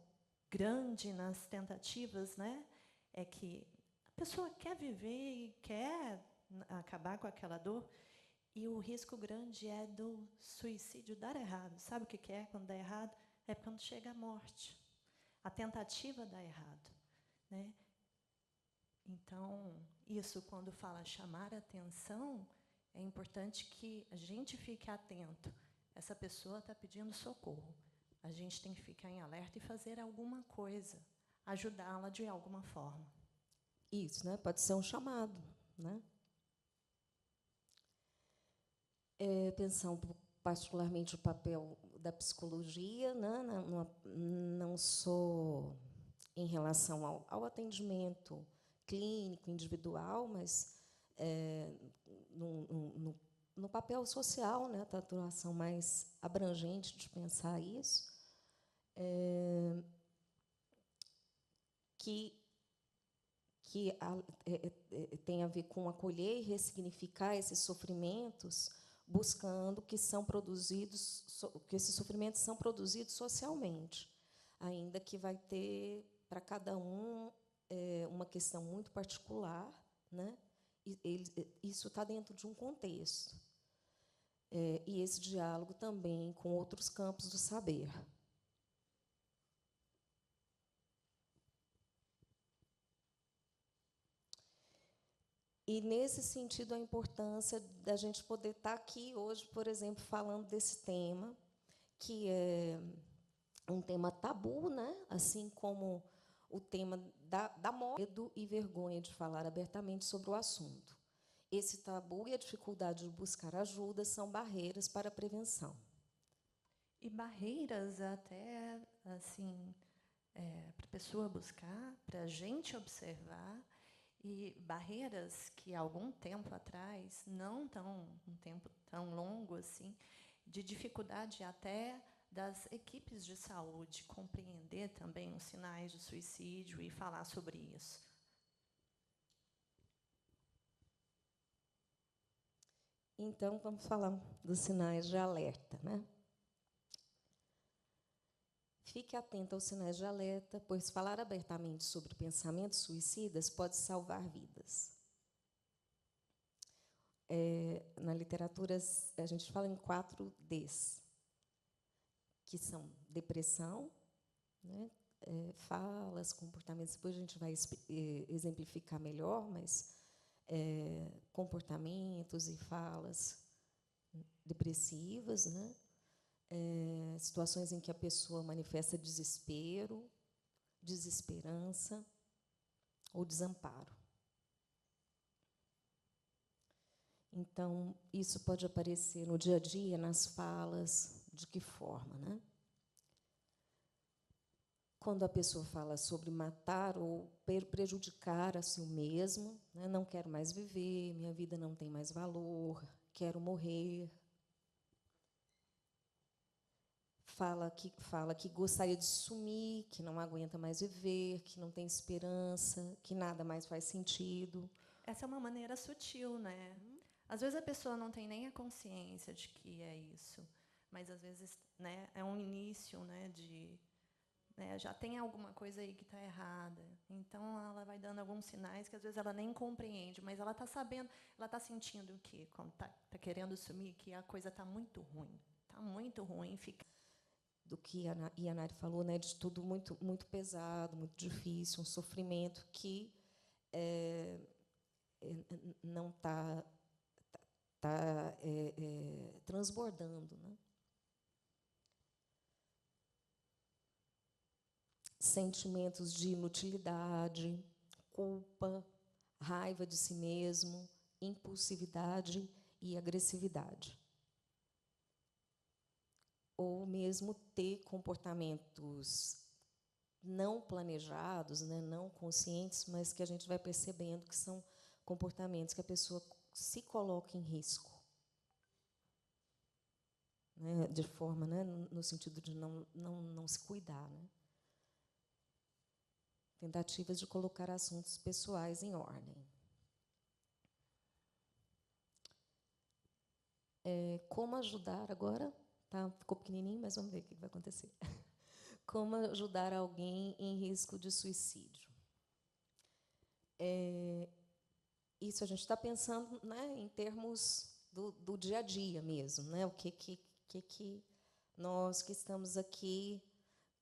grande nas tentativas, né, é que a pessoa quer viver e quer acabar com aquela dor, e o risco grande é do suicídio dar errado. Sabe o que é quando dá errado? É quando chega a morte. A tentativa dá errado, né? Então, isso, quando fala chamar a atenção, é importante que a gente fique atento. Essa pessoa está pedindo socorro. A gente tem que ficar em alerta e fazer alguma coisa, ajudá-la de alguma forma. Isso, né? Pode ser um chamado, né? Pensar particularmente o papel da psicologia, né? Não só em relação ao atendimento clínico, individual, mas no papel social, né? Da atuação mais abrangente de pensar isso, que tem tem a ver com acolher e ressignificar esses sofrimentos, buscando que esses sofrimentos são produzidos socialmente, ainda que vai ter para cada um uma questão muito particular, né? Isso está dentro de um contexto. E esse diálogo também com outros campos do saber. E, nesse sentido, a importância da gente poder estar aqui hoje, por exemplo, falando desse tema, que é um tema tabu, né? Assim como o tema da morte, medo e vergonha de falar abertamente sobre o assunto. Esse tabu e a dificuldade de buscar ajuda são barreiras para a prevenção. E barreiras até, assim, para a pessoa buscar, para a gente observar, e barreiras que, há algum tempo atrás, não um tempo tão longo assim, de dificuldade até das equipes de saúde compreender também os sinais de suicídio e falar sobre isso. Então, vamos falar dos sinais de alerta, né? Fique atento aos sinais de alerta, pois falar abertamente sobre pensamentos suicidas pode salvar vidas. Na literatura, a gente fala em 4 Ds, que são depressão, né? Falas, comportamentos. Depois a gente vai exemplificar melhor, mas comportamentos e falas depressivas, né? Situações em que a pessoa manifesta desespero, desesperança ou desamparo. Então, isso pode aparecer no dia a dia, nas falas, de que forma, né? Quando a pessoa fala sobre matar ou prejudicar a si mesmo, né? Não quero mais viver, minha vida não tem mais valor, quero morrer. Fala que gostaria de sumir, que não aguenta mais viver, que não tem esperança, que nada mais faz sentido. Essa é uma maneira sutil, né? Às vezes a pessoa não tem nem a consciência de que é isso, mas às vezes, né, é um início, né, já tem alguma coisa aí que está errada. Então ela vai dando alguns sinais que às vezes ela nem compreende, mas ela está sabendo, ela está sentindo que quando está querendo sumir, que a coisa está muito ruim, fica do que a Yanari falou, né, de tudo muito, muito pesado, muito difícil, um sofrimento que não está transbordando, né? Sentimentos de inutilidade, culpa, raiva de si mesmo, impulsividade e agressividade. Ou mesmo ter comportamentos não planejados, né, não conscientes, mas que a gente vai percebendo que são comportamentos que a pessoa se coloca em risco, né, de forma, né, no sentido de não se cuidar, né? Tentativas de colocar assuntos pessoais em ordem. Como ajudar agora? Tá, ficou pequenininho, mas vamos ver o que vai acontecer. Como ajudar alguém em risco de suicídio? Isso a gente está pensando, né, em termos do dia a dia mesmo, né? O que nós que estamos aqui,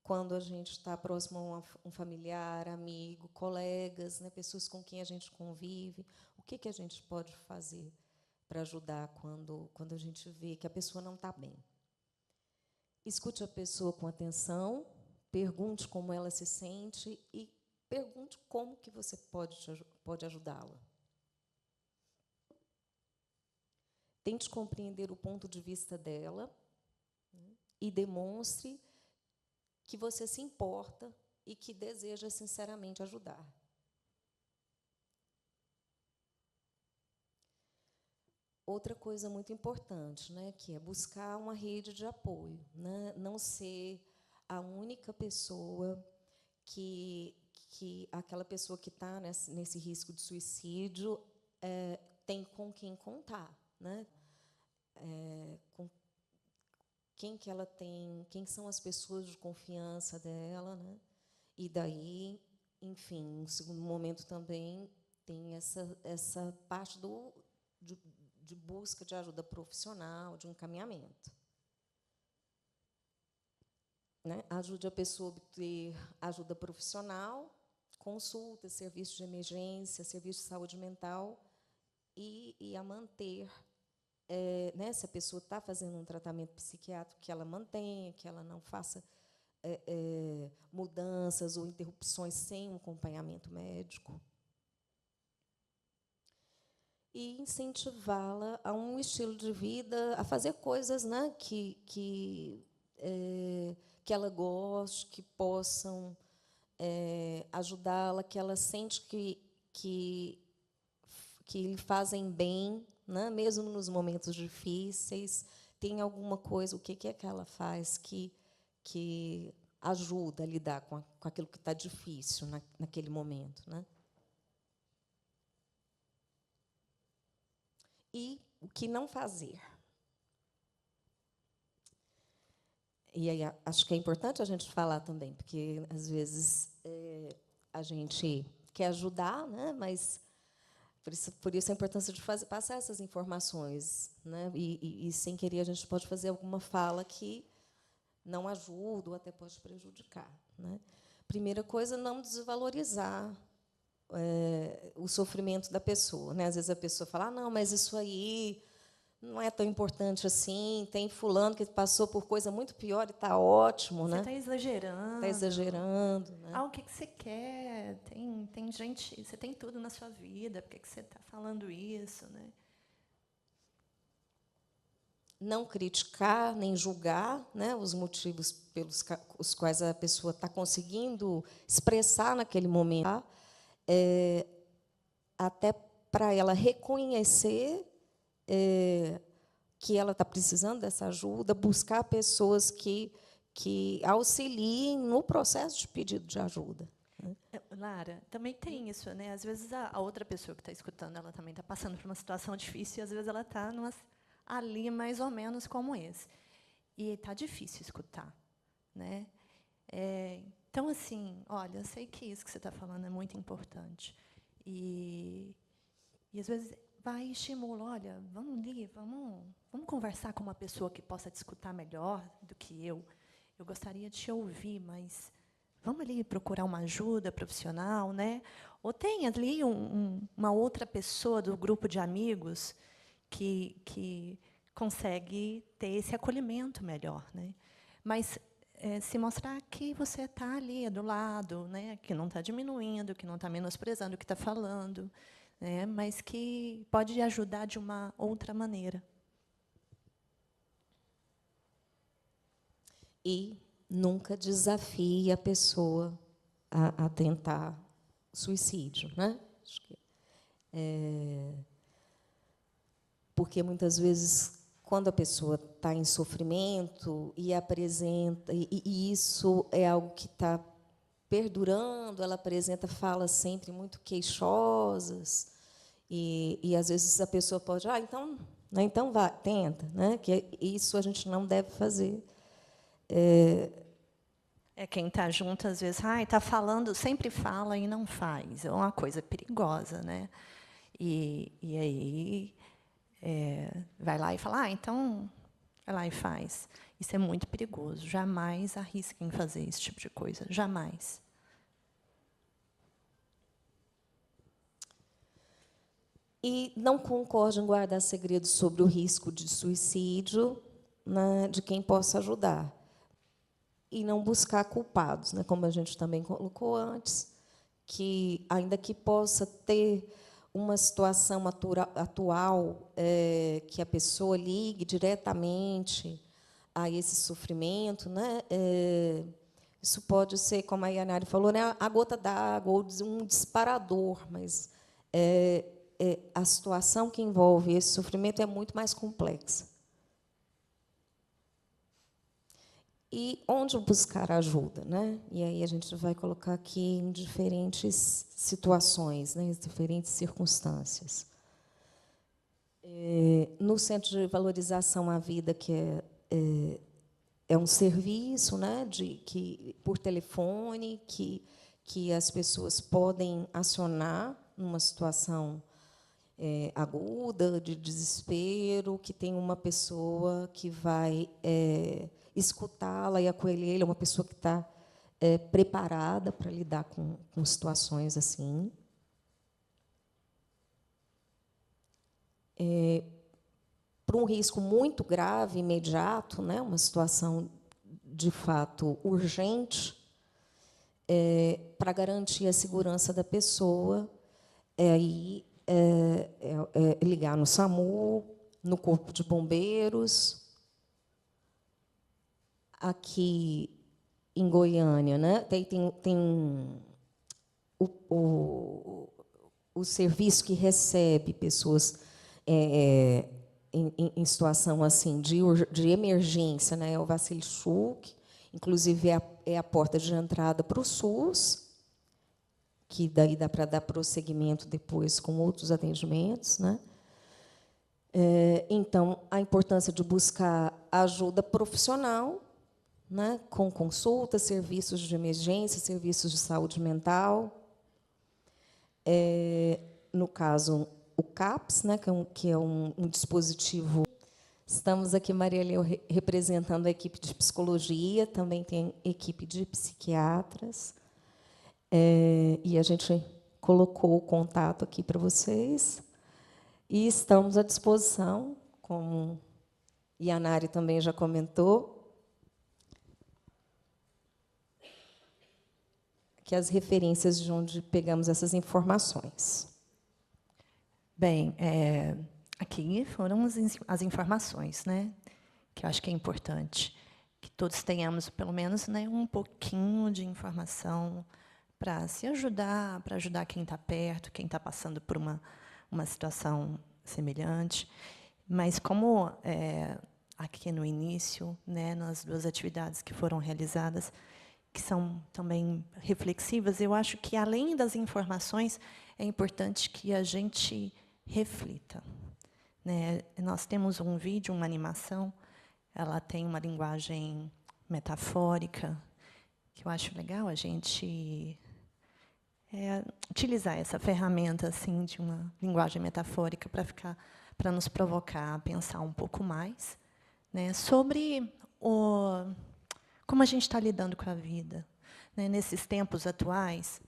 quando a gente está próximo a um familiar, amigo, colegas, né, pessoas com quem a gente convive, o que a gente pode fazer para ajudar quando a gente vê que a pessoa não está bem? Escute a pessoa com atenção, pergunte como ela se sente e pergunte como que você pode ajudá-la. Tente compreender o ponto de vista dela, né, e demonstre que você se importa e que deseja sinceramente ajudar. Outra coisa muito importante, né, que é buscar uma rede de apoio, né, não ser a única pessoa aquela pessoa que está nesse risco de suicídio tem com quem contar, né? Com quem que ela tem, quem são as pessoas de confiança dela, né? E daí, enfim, em segundo momento também tem essa parte de busca de ajuda profissional, de um encaminhamento. Né? Ajude a pessoa a obter ajuda profissional, consulta, serviço de emergência, serviço de saúde mental e a manter, né, se a pessoa está fazendo um tratamento psiquiátrico, que ela mantenha, que ela não faça mudanças ou interrupções sem um acompanhamento médico. E incentivá-la a um estilo de vida, a fazer coisas, né, que ela goste, que possam ajudá-la, que ela sente que lhe fazem bem, né? Mesmo nos momentos difíceis. Tem alguma coisa, o que é que ela faz que ajuda a lidar com aquilo que está difícil naquele momento, né? E o que não fazer. E aí, acho que é importante a gente falar também, porque, às vezes, a gente quer ajudar, né? Mas, por isso a importância de passar essas informações. Né? E, sem querer, a gente pode fazer alguma fala que não ajuda ou até pode prejudicar. Né? Primeira coisa, não desvalorizar o sofrimento da pessoa. Né? Às vezes, a pessoa fala, não, mas isso aí não é tão importante assim, tem fulano que passou por coisa muito pior e está ótimo. Você né? está exagerando. Está exagerando. Né? O que você quer? Tem gente, você tem tudo na sua vida, por que você está falando isso? Né? Não criticar, nem julgar, né, os motivos pelos os quais a pessoa está conseguindo expressar naquele momento, até para ela reconhecer que ela está precisando dessa ajuda, buscar pessoas que auxiliem no processo de pedido de ajuda. Né? Lara, também tem isso, né? Às vezes a outra pessoa que está escutando, ela também está passando por uma situação difícil e às vezes ela está ali mais ou menos como esse. E está difícil escutar, né? Então, assim, olha, eu sei que isso que você está falando é muito importante. E às vezes vai e estimula, olha, vamos ali, vamos conversar com uma pessoa que possa te escutar melhor do que eu. Eu gostaria de te ouvir, mas vamos ali procurar uma ajuda profissional, né? Ou tem ali uma outra pessoa do grupo de amigos que consegue ter esse acolhimento melhor, né? Mas se mostrar que você está ali do lado, né? Que não está diminuindo, que não está menosprezando o que está falando, né? Mas que pode ajudar de uma outra maneira. E nunca desafie a pessoa a tentar suicídio, né? Acho que porque, muitas vezes, quando a pessoa está em sofrimento e apresenta, e isso é algo que está perdurando, ela apresenta falas sempre muito queixosas, e às vezes, a pessoa pode, então vai, tenta. Né? Que isso a gente não deve fazer. Quem está junto, às vezes, está falando, sempre fala e não faz. É uma coisa perigosa. Né? E aí... vai lá e fala, então, vai lá e faz. Isso é muito perigoso. Jamais arrisquem fazer esse tipo de coisa. Jamais. E não concorde em guardar segredos sobre o risco de suicídio, né, de quem possa ajudar. E não buscar culpados, né, como a gente também colocou antes, que, ainda que possa ter uma situação atual que a pessoa ligue diretamente a esse sofrimento, né? Isso pode ser, como a Yanari falou, né, a gota d'água ou um disparador, mas a situação que envolve esse sofrimento é muito mais complexa. E onde buscar ajuda? Né? E aí a gente vai colocar aqui em diferentes situações, né, em diferentes circunstâncias. No Centro de Valorização à Vida, que é um serviço, né, por telefone, que as pessoas podem acionar numa situação aguda, de desespero, que tem uma pessoa que vai escutá-la e acolhê-la, uma pessoa que está preparada para lidar com situações assim. Para um risco muito grave, imediato, né, uma situação de fato urgente, para garantir a segurança da pessoa, ligar no SAMU, no Corpo de Bombeiros. Aqui em Goiânia, né, tem o serviço que recebe pessoas em situação assim de emergência, né, é o Vacil Schuch, inclusive é a porta de entrada para o SUS, que daí dá para dar prosseguimento depois com outros atendimentos, né? Então, a importância de buscar ajuda profissional, né, com consultas, serviços de emergência, serviços de saúde mental. No caso, o CAPS, né, que é um dispositivo. Estamos aqui, Maria Leu, representando a equipe de psicologia, também tem equipe de psiquiatras. E a gente colocou o contato aqui para vocês. E estamos à disposição, como Yanari também já comentou, que as referências de onde pegamos essas informações. Bem, aqui foram as informações, né, que eu acho que é importante, que todos tenhamos, pelo menos, né, um pouquinho de informação para se ajudar, para ajudar quem está perto, quem está passando por uma situação semelhante. Mas, como aqui no início, né, nas 2 atividades que foram realizadas, que são também reflexivas, eu acho que, além das informações, é importante que a gente reflita, né? Nós temos um vídeo, uma animação, ela tem uma linguagem metafórica, que eu acho legal a gente utilizar essa ferramenta assim de uma linguagem metafórica para nos provocar a pensar um pouco mais, né, sobre como a gente está lidando com a vida, né, nesses tempos atuais,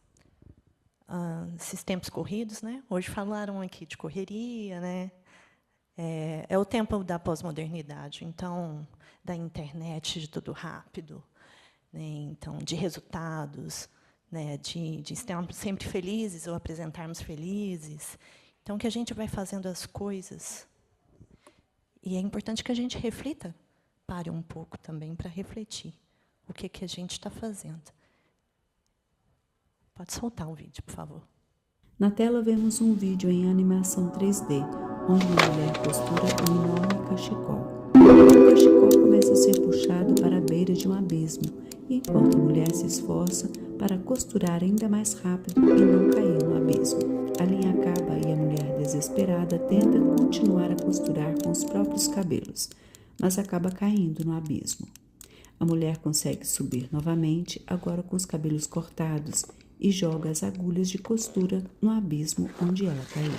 esses tempos corridos, né? Hoje falaram aqui de correria, né? É o tempo da pós-modernidade, então da internet, de tudo rápido, né? Então de resultados, né, de estarmos sempre felizes ou apresentarmos felizes. Então, que a gente vai fazendo as coisas. E é importante que a gente reflita, pare um pouco também para refletir o que a gente está fazendo. Pode soltar o vídeo, por favor. Na tela vemos um vídeo em animação 3D, onde uma mulher costura um enorme cachecol. O cachecol começa a ser puxado para a beira de um abismo, enquanto a mulher se esforça para costurar ainda mais rápido e não cair no abismo. A linha acaba e a mulher, desesperada, tenta continuar a costurar com os próprios cabelos, mas acaba caindo no abismo. A mulher consegue subir novamente, agora com os cabelos cortados, e joga as agulhas de costura no abismo onde ela caiu.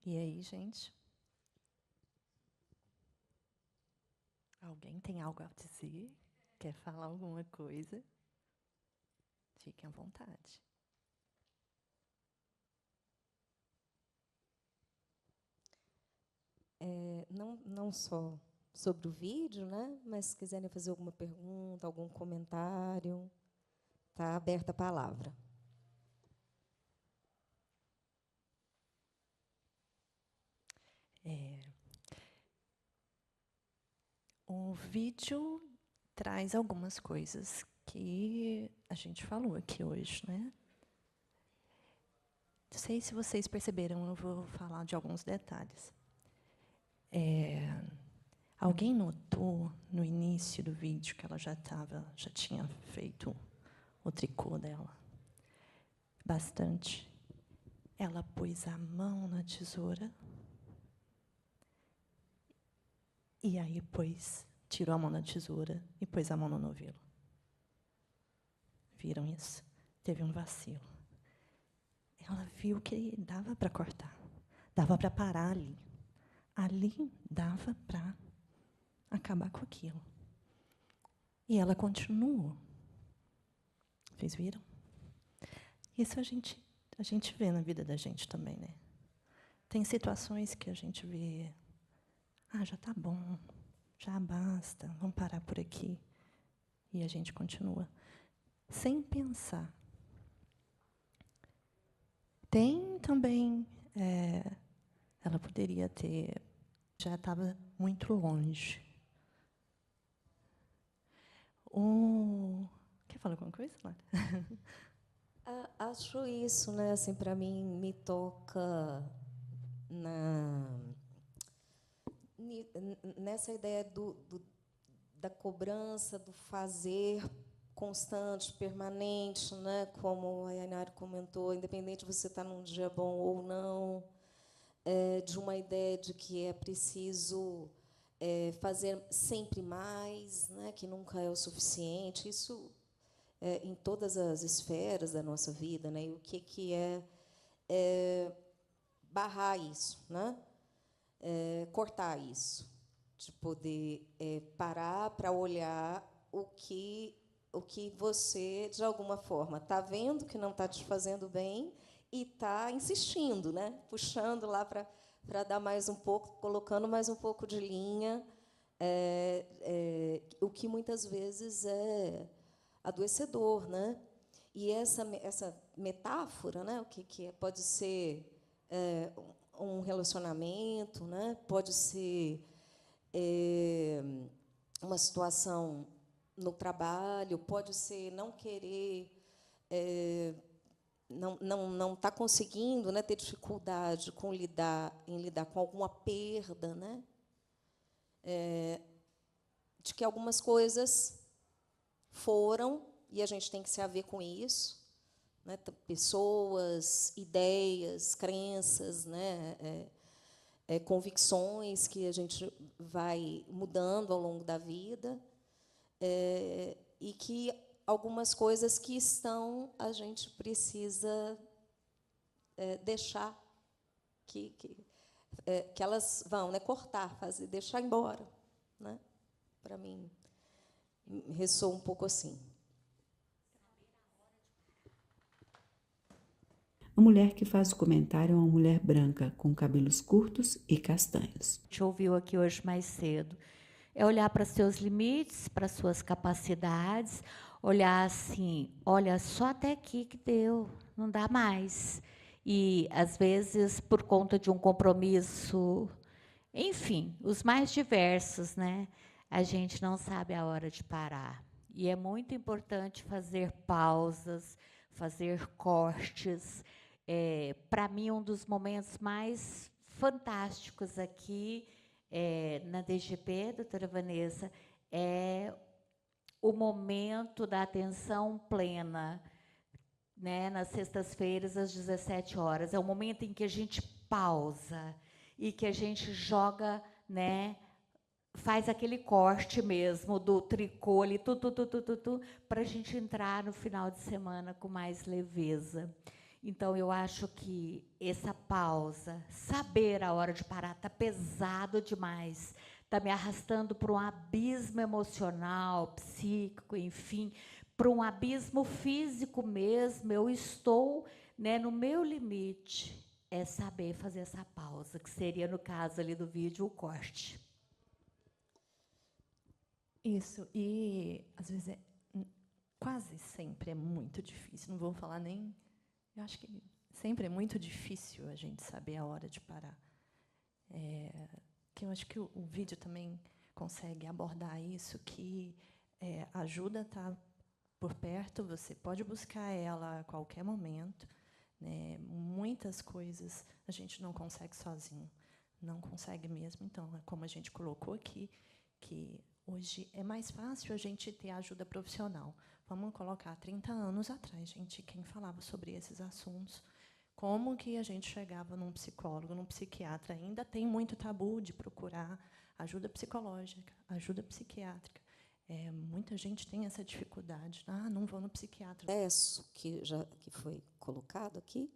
E aí, gente? Alguém tem algo a dizer? Quer falar alguma coisa? Fiquem à vontade. Não só sobre o vídeo, né? Mas se quiserem fazer alguma pergunta, algum comentário, está aberta a palavra. O vídeo traz algumas coisas que a gente falou aqui hoje, né? Não sei se vocês perceberam, eu vou falar de alguns detalhes. Alguém notou no início do vídeo que ela já tinha feito o tricô dela? Bastante. Ela pôs a mão na tesoura e aí tirou a mão da tesoura e pôs a mão no novelo. Viram isso? Teve um vacilo. Ela viu que dava para cortar, dava para parar ali. Ali dava para acabar com aquilo. E ela continuou. Vocês viram? Isso a gente vê na vida da gente também, né? Tem situações que a gente vê, já está bom, já basta, vamos parar por aqui. E a gente continua, sem pensar. Tem também, ela poderia ter, já estava muito longe. Quer falar alguma coisa, Lara? Acho isso, né? Assim, para mim, me toca nessa ideia da cobrança, do fazer constante, permanente, né? Como a Yanara comentou, independente de você estar num dia bom ou não, de uma ideia de que é preciso fazer sempre mais, né? Que nunca é o suficiente. Isso em todas as esferas da nossa vida, né? E o que é barrar isso, né? Cortar isso, de poder parar para olhar o que você, de alguma forma, está vendo que não está te fazendo bem e está insistindo, né? Puxando lá para dar mais um pouco, colocando mais um pouco de linha, o que muitas vezes é adoecedor, né? E essa metáfora, né? O que pode ser um relacionamento, né? Pode ser uma situação no trabalho, pode ser não querer, não tá conseguindo, né? Ter dificuldade em lidar com alguma perda, né? De que algumas coisas foram, e a gente tem que se haver com isso, né? Pessoas, ideias, crenças, né? Convicções que a gente vai mudando ao longo da vida, e que algumas coisas que a gente precisa deixar que elas vão, né? Cortar, deixar embora, né? Para mim, ressoa um pouco assim. A mulher que faz o comentário é uma mulher branca, com cabelos curtos e castanhos. A gente ouviu aqui hoje mais cedo. É olhar para seus limites, para suas capacidades, olhar assim, olha, só até aqui que deu, não dá mais. E, às vezes, por conta de um compromisso, enfim, os mais diversos, né? A gente não sabe a hora de parar. E é muito importante fazer pausas, fazer cortes. Para mim, um dos momentos mais fantásticos aqui na DGP, doutora Vanessa, é o momento da atenção plena, né, nas sextas-feiras, às 17 horas. É o momento em que a gente pausa e que a gente joga, né, faz aquele corte mesmo do tricô ali, para a gente entrar no final de semana com mais leveza. Então, eu acho que essa pausa, saber a hora de parar, está pesado demais, está me arrastando para um abismo emocional, psíquico, enfim, para um abismo físico mesmo. Eu estou, né, no meu limite. É saber fazer essa pausa, que seria, no caso ali do vídeo, o corte. Isso, e às vezes quase sempre é muito difícil, não vou falar nem... Eu acho que sempre é muito difícil a gente saber a hora de parar. Que eu acho que o vídeo também consegue abordar isso, que a ajuda está por perto, você pode buscar ela a qualquer momento. Né? Muitas coisas a gente não consegue sozinho, não consegue mesmo. Então, como a gente colocou aqui, que hoje é mais fácil a gente ter ajuda profissional. Vamos colocar 30 anos atrás, gente, quem falava sobre esses assuntos, como que a gente chegava num psicólogo, num psiquiatra? Ainda tem muito tabu de procurar ajuda psicológica, ajuda psiquiátrica. Muita gente tem essa dificuldade. Ah, não vou no psiquiatra. Isso que foi colocado aqui,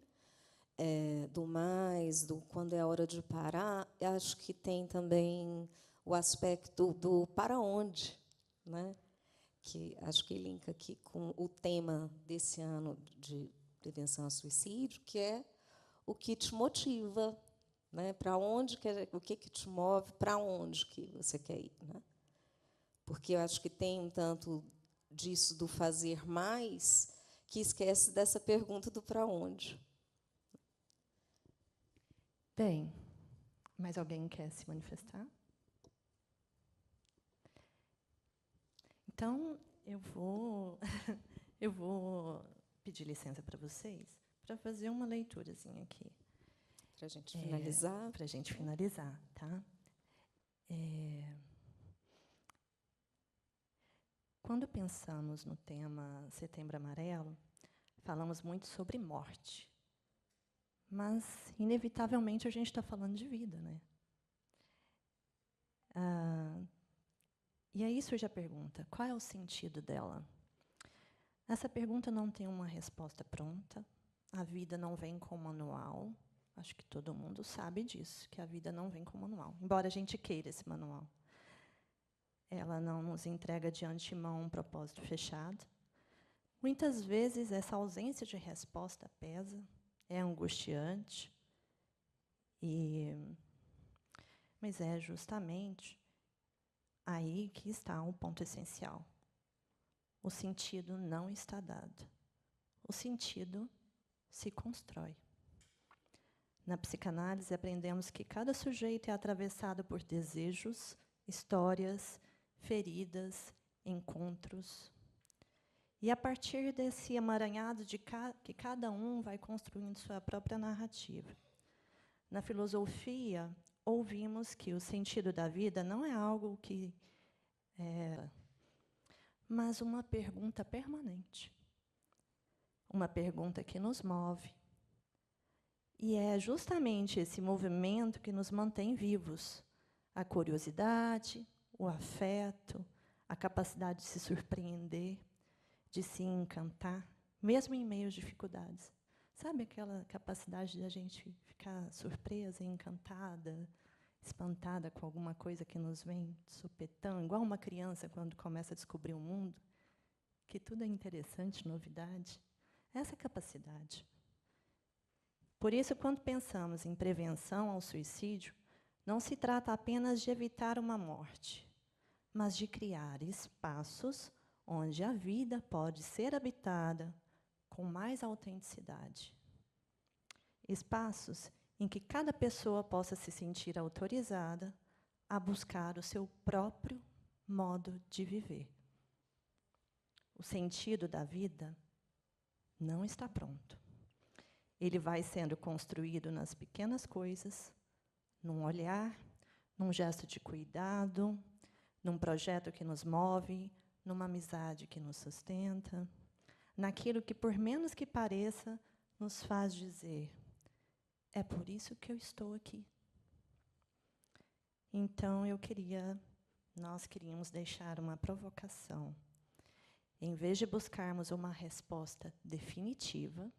do quando é a hora de parar, acho que tem também o aspecto do para onde, né? Que acho que linka aqui com o tema desse ano de prevenção ao suicídio, que é o que te motiva, né? Para onde o que te move, para onde que você quer ir, né? Porque eu acho que tem um tanto disso do fazer mais que esquece dessa pergunta do para onde. Bem, mais alguém quer se manifestar? Então, eu vou pedir licença para vocês para fazer uma leiturazinha aqui. Para a gente finalizar. Para a gente finalizar, tá? Quando pensamos no tema Setembro Amarelo, falamos muito sobre morte. Mas, inevitavelmente, a gente está falando de vida, né? E aí surge a pergunta, qual é o sentido dela? Essa pergunta não tem uma resposta pronta, a vida não vem com manual, acho que todo mundo sabe disso, que a vida não vem com manual, embora a gente queira esse manual. Ela não nos entrega de antemão um propósito fechado. Muitas vezes, essa ausência de resposta pesa, é angustiante, mas é justamente aí que está um ponto essencial. O sentido não está dado. O sentido se constrói. Na psicanálise, aprendemos que cada sujeito é atravessado por desejos, histórias, feridas, encontros. E, a partir desse emaranhado que cada um vai construindo sua própria narrativa. Na filosofia, ouvimos que o sentido da vida não é algo que mas uma pergunta permanente. Uma pergunta que nos move. E é justamente esse movimento que nos mantém vivos. A curiosidade, o afeto, a capacidade de se surpreender, de se encantar, mesmo em meio às dificuldades. Sabe aquela capacidade da gente ficar surpresa, encantada, espantada com alguma coisa que nos vem de supetão, igual uma criança quando começa a descobrir o mundo, que tudo é interessante, novidade. Essa capacidade. Por isso, quando pensamos em prevenção ao suicídio, não se trata apenas de evitar uma morte, mas de criar espaços onde a vida pode ser habitada com mais autenticidade. Espaços em que cada pessoa possa se sentir autorizada a buscar o seu próprio modo de viver. O sentido da vida não está pronto. Ele vai sendo construído nas pequenas coisas, num olhar, num gesto de cuidado, num projeto que nos move, numa amizade que nos sustenta, naquilo que, por menos que pareça, nos faz dizer: é por isso que eu estou aqui. Então, nós queríamos deixar uma provocação. Em vez de buscarmos uma resposta definitiva,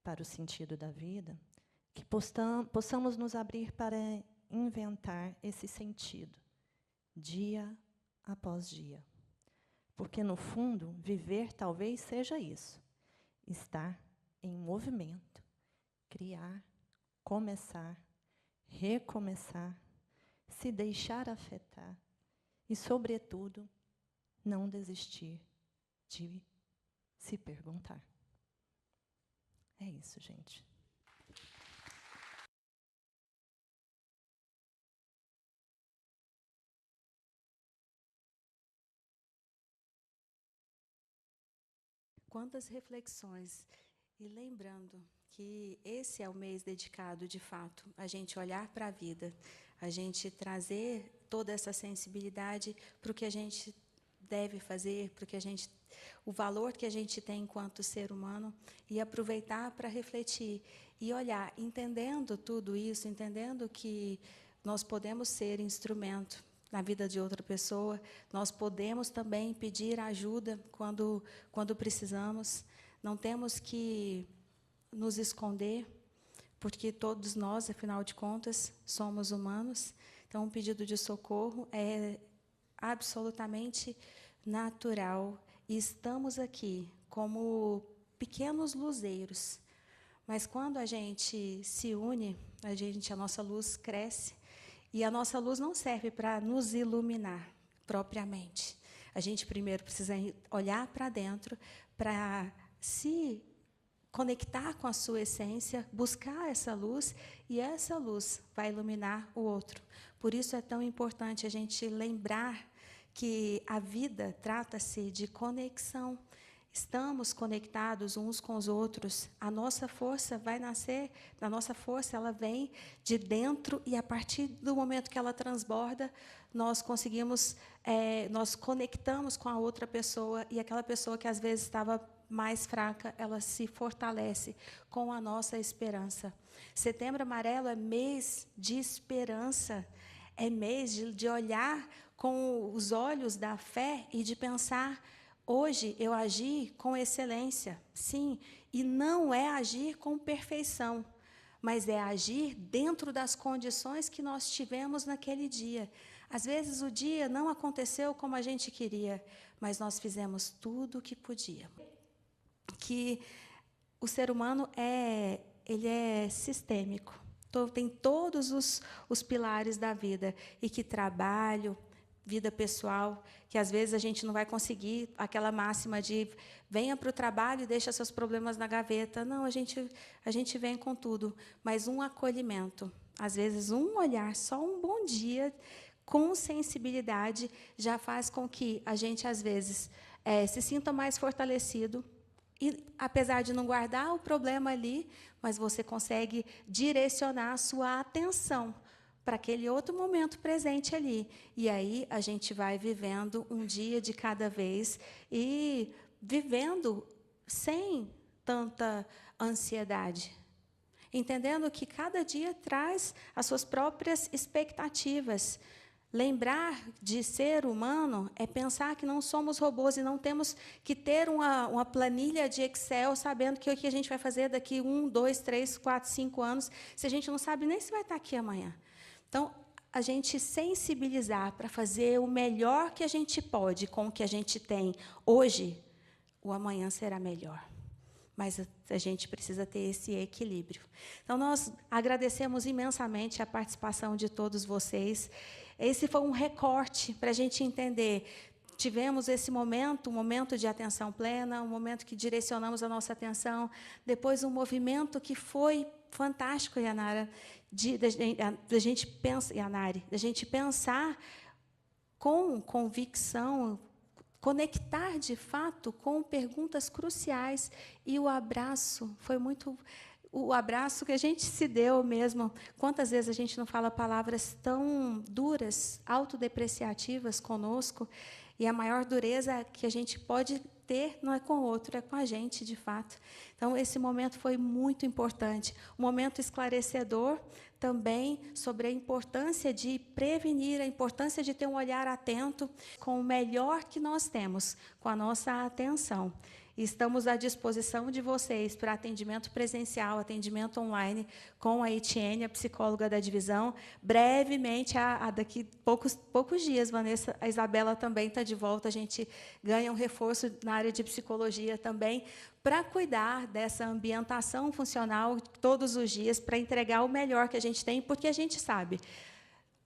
para o sentido da vida, que possamos nos abrir para inventar esse sentido, dia após dia. Porque, no fundo, viver talvez seja isso, estar em movimento, criar, começar, recomeçar, se deixar afetar e, sobretudo, não desistir de se perguntar. É isso, gente. Quantas reflexões. E lembrando que esse é o mês dedicado, de fato, a gente olhar para a vida, a gente trazer toda essa sensibilidade para o que a gente deve fazer, para o valor que a gente tem enquanto ser humano, e aproveitar para refletir e olhar, entendendo tudo isso, entendendo que nós podemos ser instrumento na vida de outra pessoa, nós podemos também pedir ajuda quando precisamos, não temos que nos esconder, porque todos nós, afinal de contas, somos humanos. Então, um pedido de socorro é absolutamente natural. E estamos aqui como pequenos luzeiros. Mas, quando a gente se une, a nossa luz cresce. E a nossa luz não serve para nos iluminar propriamente. A gente primeiro precisa olhar para dentro, para se conectar com a sua essência, buscar essa luz, e essa luz vai iluminar o outro. Por isso é tão importante a gente lembrar que a vida trata-se de conexão. Estamos conectados uns com os outros. A nossa força vai nascer, a nossa força ela vem de dentro, e a partir do momento que ela transborda, nós conseguimos, nós conectamos com a outra pessoa, e aquela pessoa que às vezes estava mais fraca, ela se fortalece com a nossa esperança. Setembro Amarelo é mês de esperança, é mês de olhar com os olhos da fé e de pensar: hoje eu agi com excelência, sim, e não é agir com perfeição, mas é agir dentro das condições que nós tivemos naquele dia. Às vezes o dia não aconteceu como a gente queria, mas nós fizemos tudo o que podíamos. Que o ser humano ele é sistêmico, tem todos os pilares da vida, e que trabalho, vida pessoal, que às vezes a gente não vai conseguir aquela máxima de venha para o trabalho e deixa seus problemas na gaveta. Não, a gente vem com tudo, mas um acolhimento, às vezes um olhar, só um bom dia, com sensibilidade, já faz com que a gente, às vezes, se sinta mais fortalecido. E, apesar de não guardar o problema ali, mas você consegue direcionar a sua atenção para aquele outro momento presente ali. E aí a gente vai vivendo um dia de cada vez e vivendo sem tanta ansiedade, entendendo que cada dia traz as suas próprias expectativas. Lembrar de ser humano é pensar que não somos robôs e não temos que ter uma planilha de Excel sabendo que o que a gente vai fazer daqui 1, 2, 3, 4, 5 anos, se a gente não sabe nem se vai estar aqui amanhã. Então, a gente sensibilizar para fazer o melhor que a gente pode com o que a gente tem hoje, o amanhã será melhor. Mas a gente precisa ter esse equilíbrio. Então, nós agradecemos imensamente a participação de todos vocês. Esse foi um recorte para a gente entender. Tivemos esse momento, um momento de atenção plena, um momento que direcionamos a nossa atenção, depois um movimento que foi fantástico, Yanara, da gente pensar, Yanari, da gente pensar com convicção, conectar de fato com perguntas cruciais, e o abraço foi muito o abraço que a gente se deu mesmo. Quantas vezes a gente não fala palavras tão duras, autodepreciativas conosco, e a maior dureza que a gente pode ter não é com o outro, é com a gente, de fato. Então, esse momento foi muito importante. Um momento esclarecedor também sobre a importância de prevenir, a importância de ter um olhar atento com o melhor que nós temos, com a nossa atenção. Estamos à disposição de vocês para atendimento presencial, atendimento online com a Etienne, a psicóloga da divisão. Brevemente, daqui poucos dias, Vanessa, a Isabela também está de volta. A gente ganha um reforço na área de psicologia também, para cuidar dessa ambientação funcional todos os dias, para entregar o melhor que a gente tem, porque a gente sabe,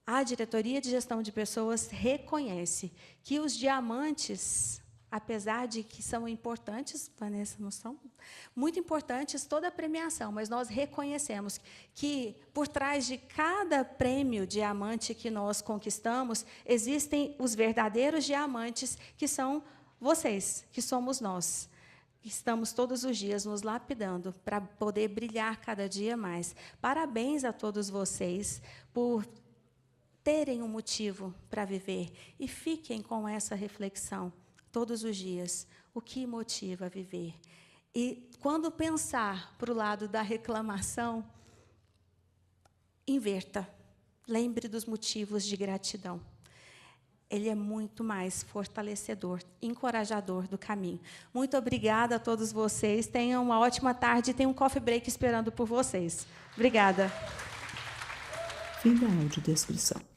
a Diretoria de Gestão de Pessoas reconhece que os diamantes, apesar de que são importantes, Vanessa, não são muito importantes toda a premiação, mas nós reconhecemos que, por trás de cada prêmio diamante que nós conquistamos, existem os verdadeiros diamantes, que são vocês, que somos nós. Estamos todos os dias nos lapidando para poder brilhar cada dia mais. Parabéns a todos vocês por terem um motivo para viver, e fiquem com essa reflexão todos os dias. O que motiva a viver? E, quando pensar para o lado da reclamação, inverta. Lembre dos motivos de gratidão. Ele é muito mais fortalecedor, encorajador do caminho. Muito obrigada a todos vocês. Tenham uma ótima tarde. Tem um coffee break esperando por vocês. Obrigada. Fim da audiodescrição.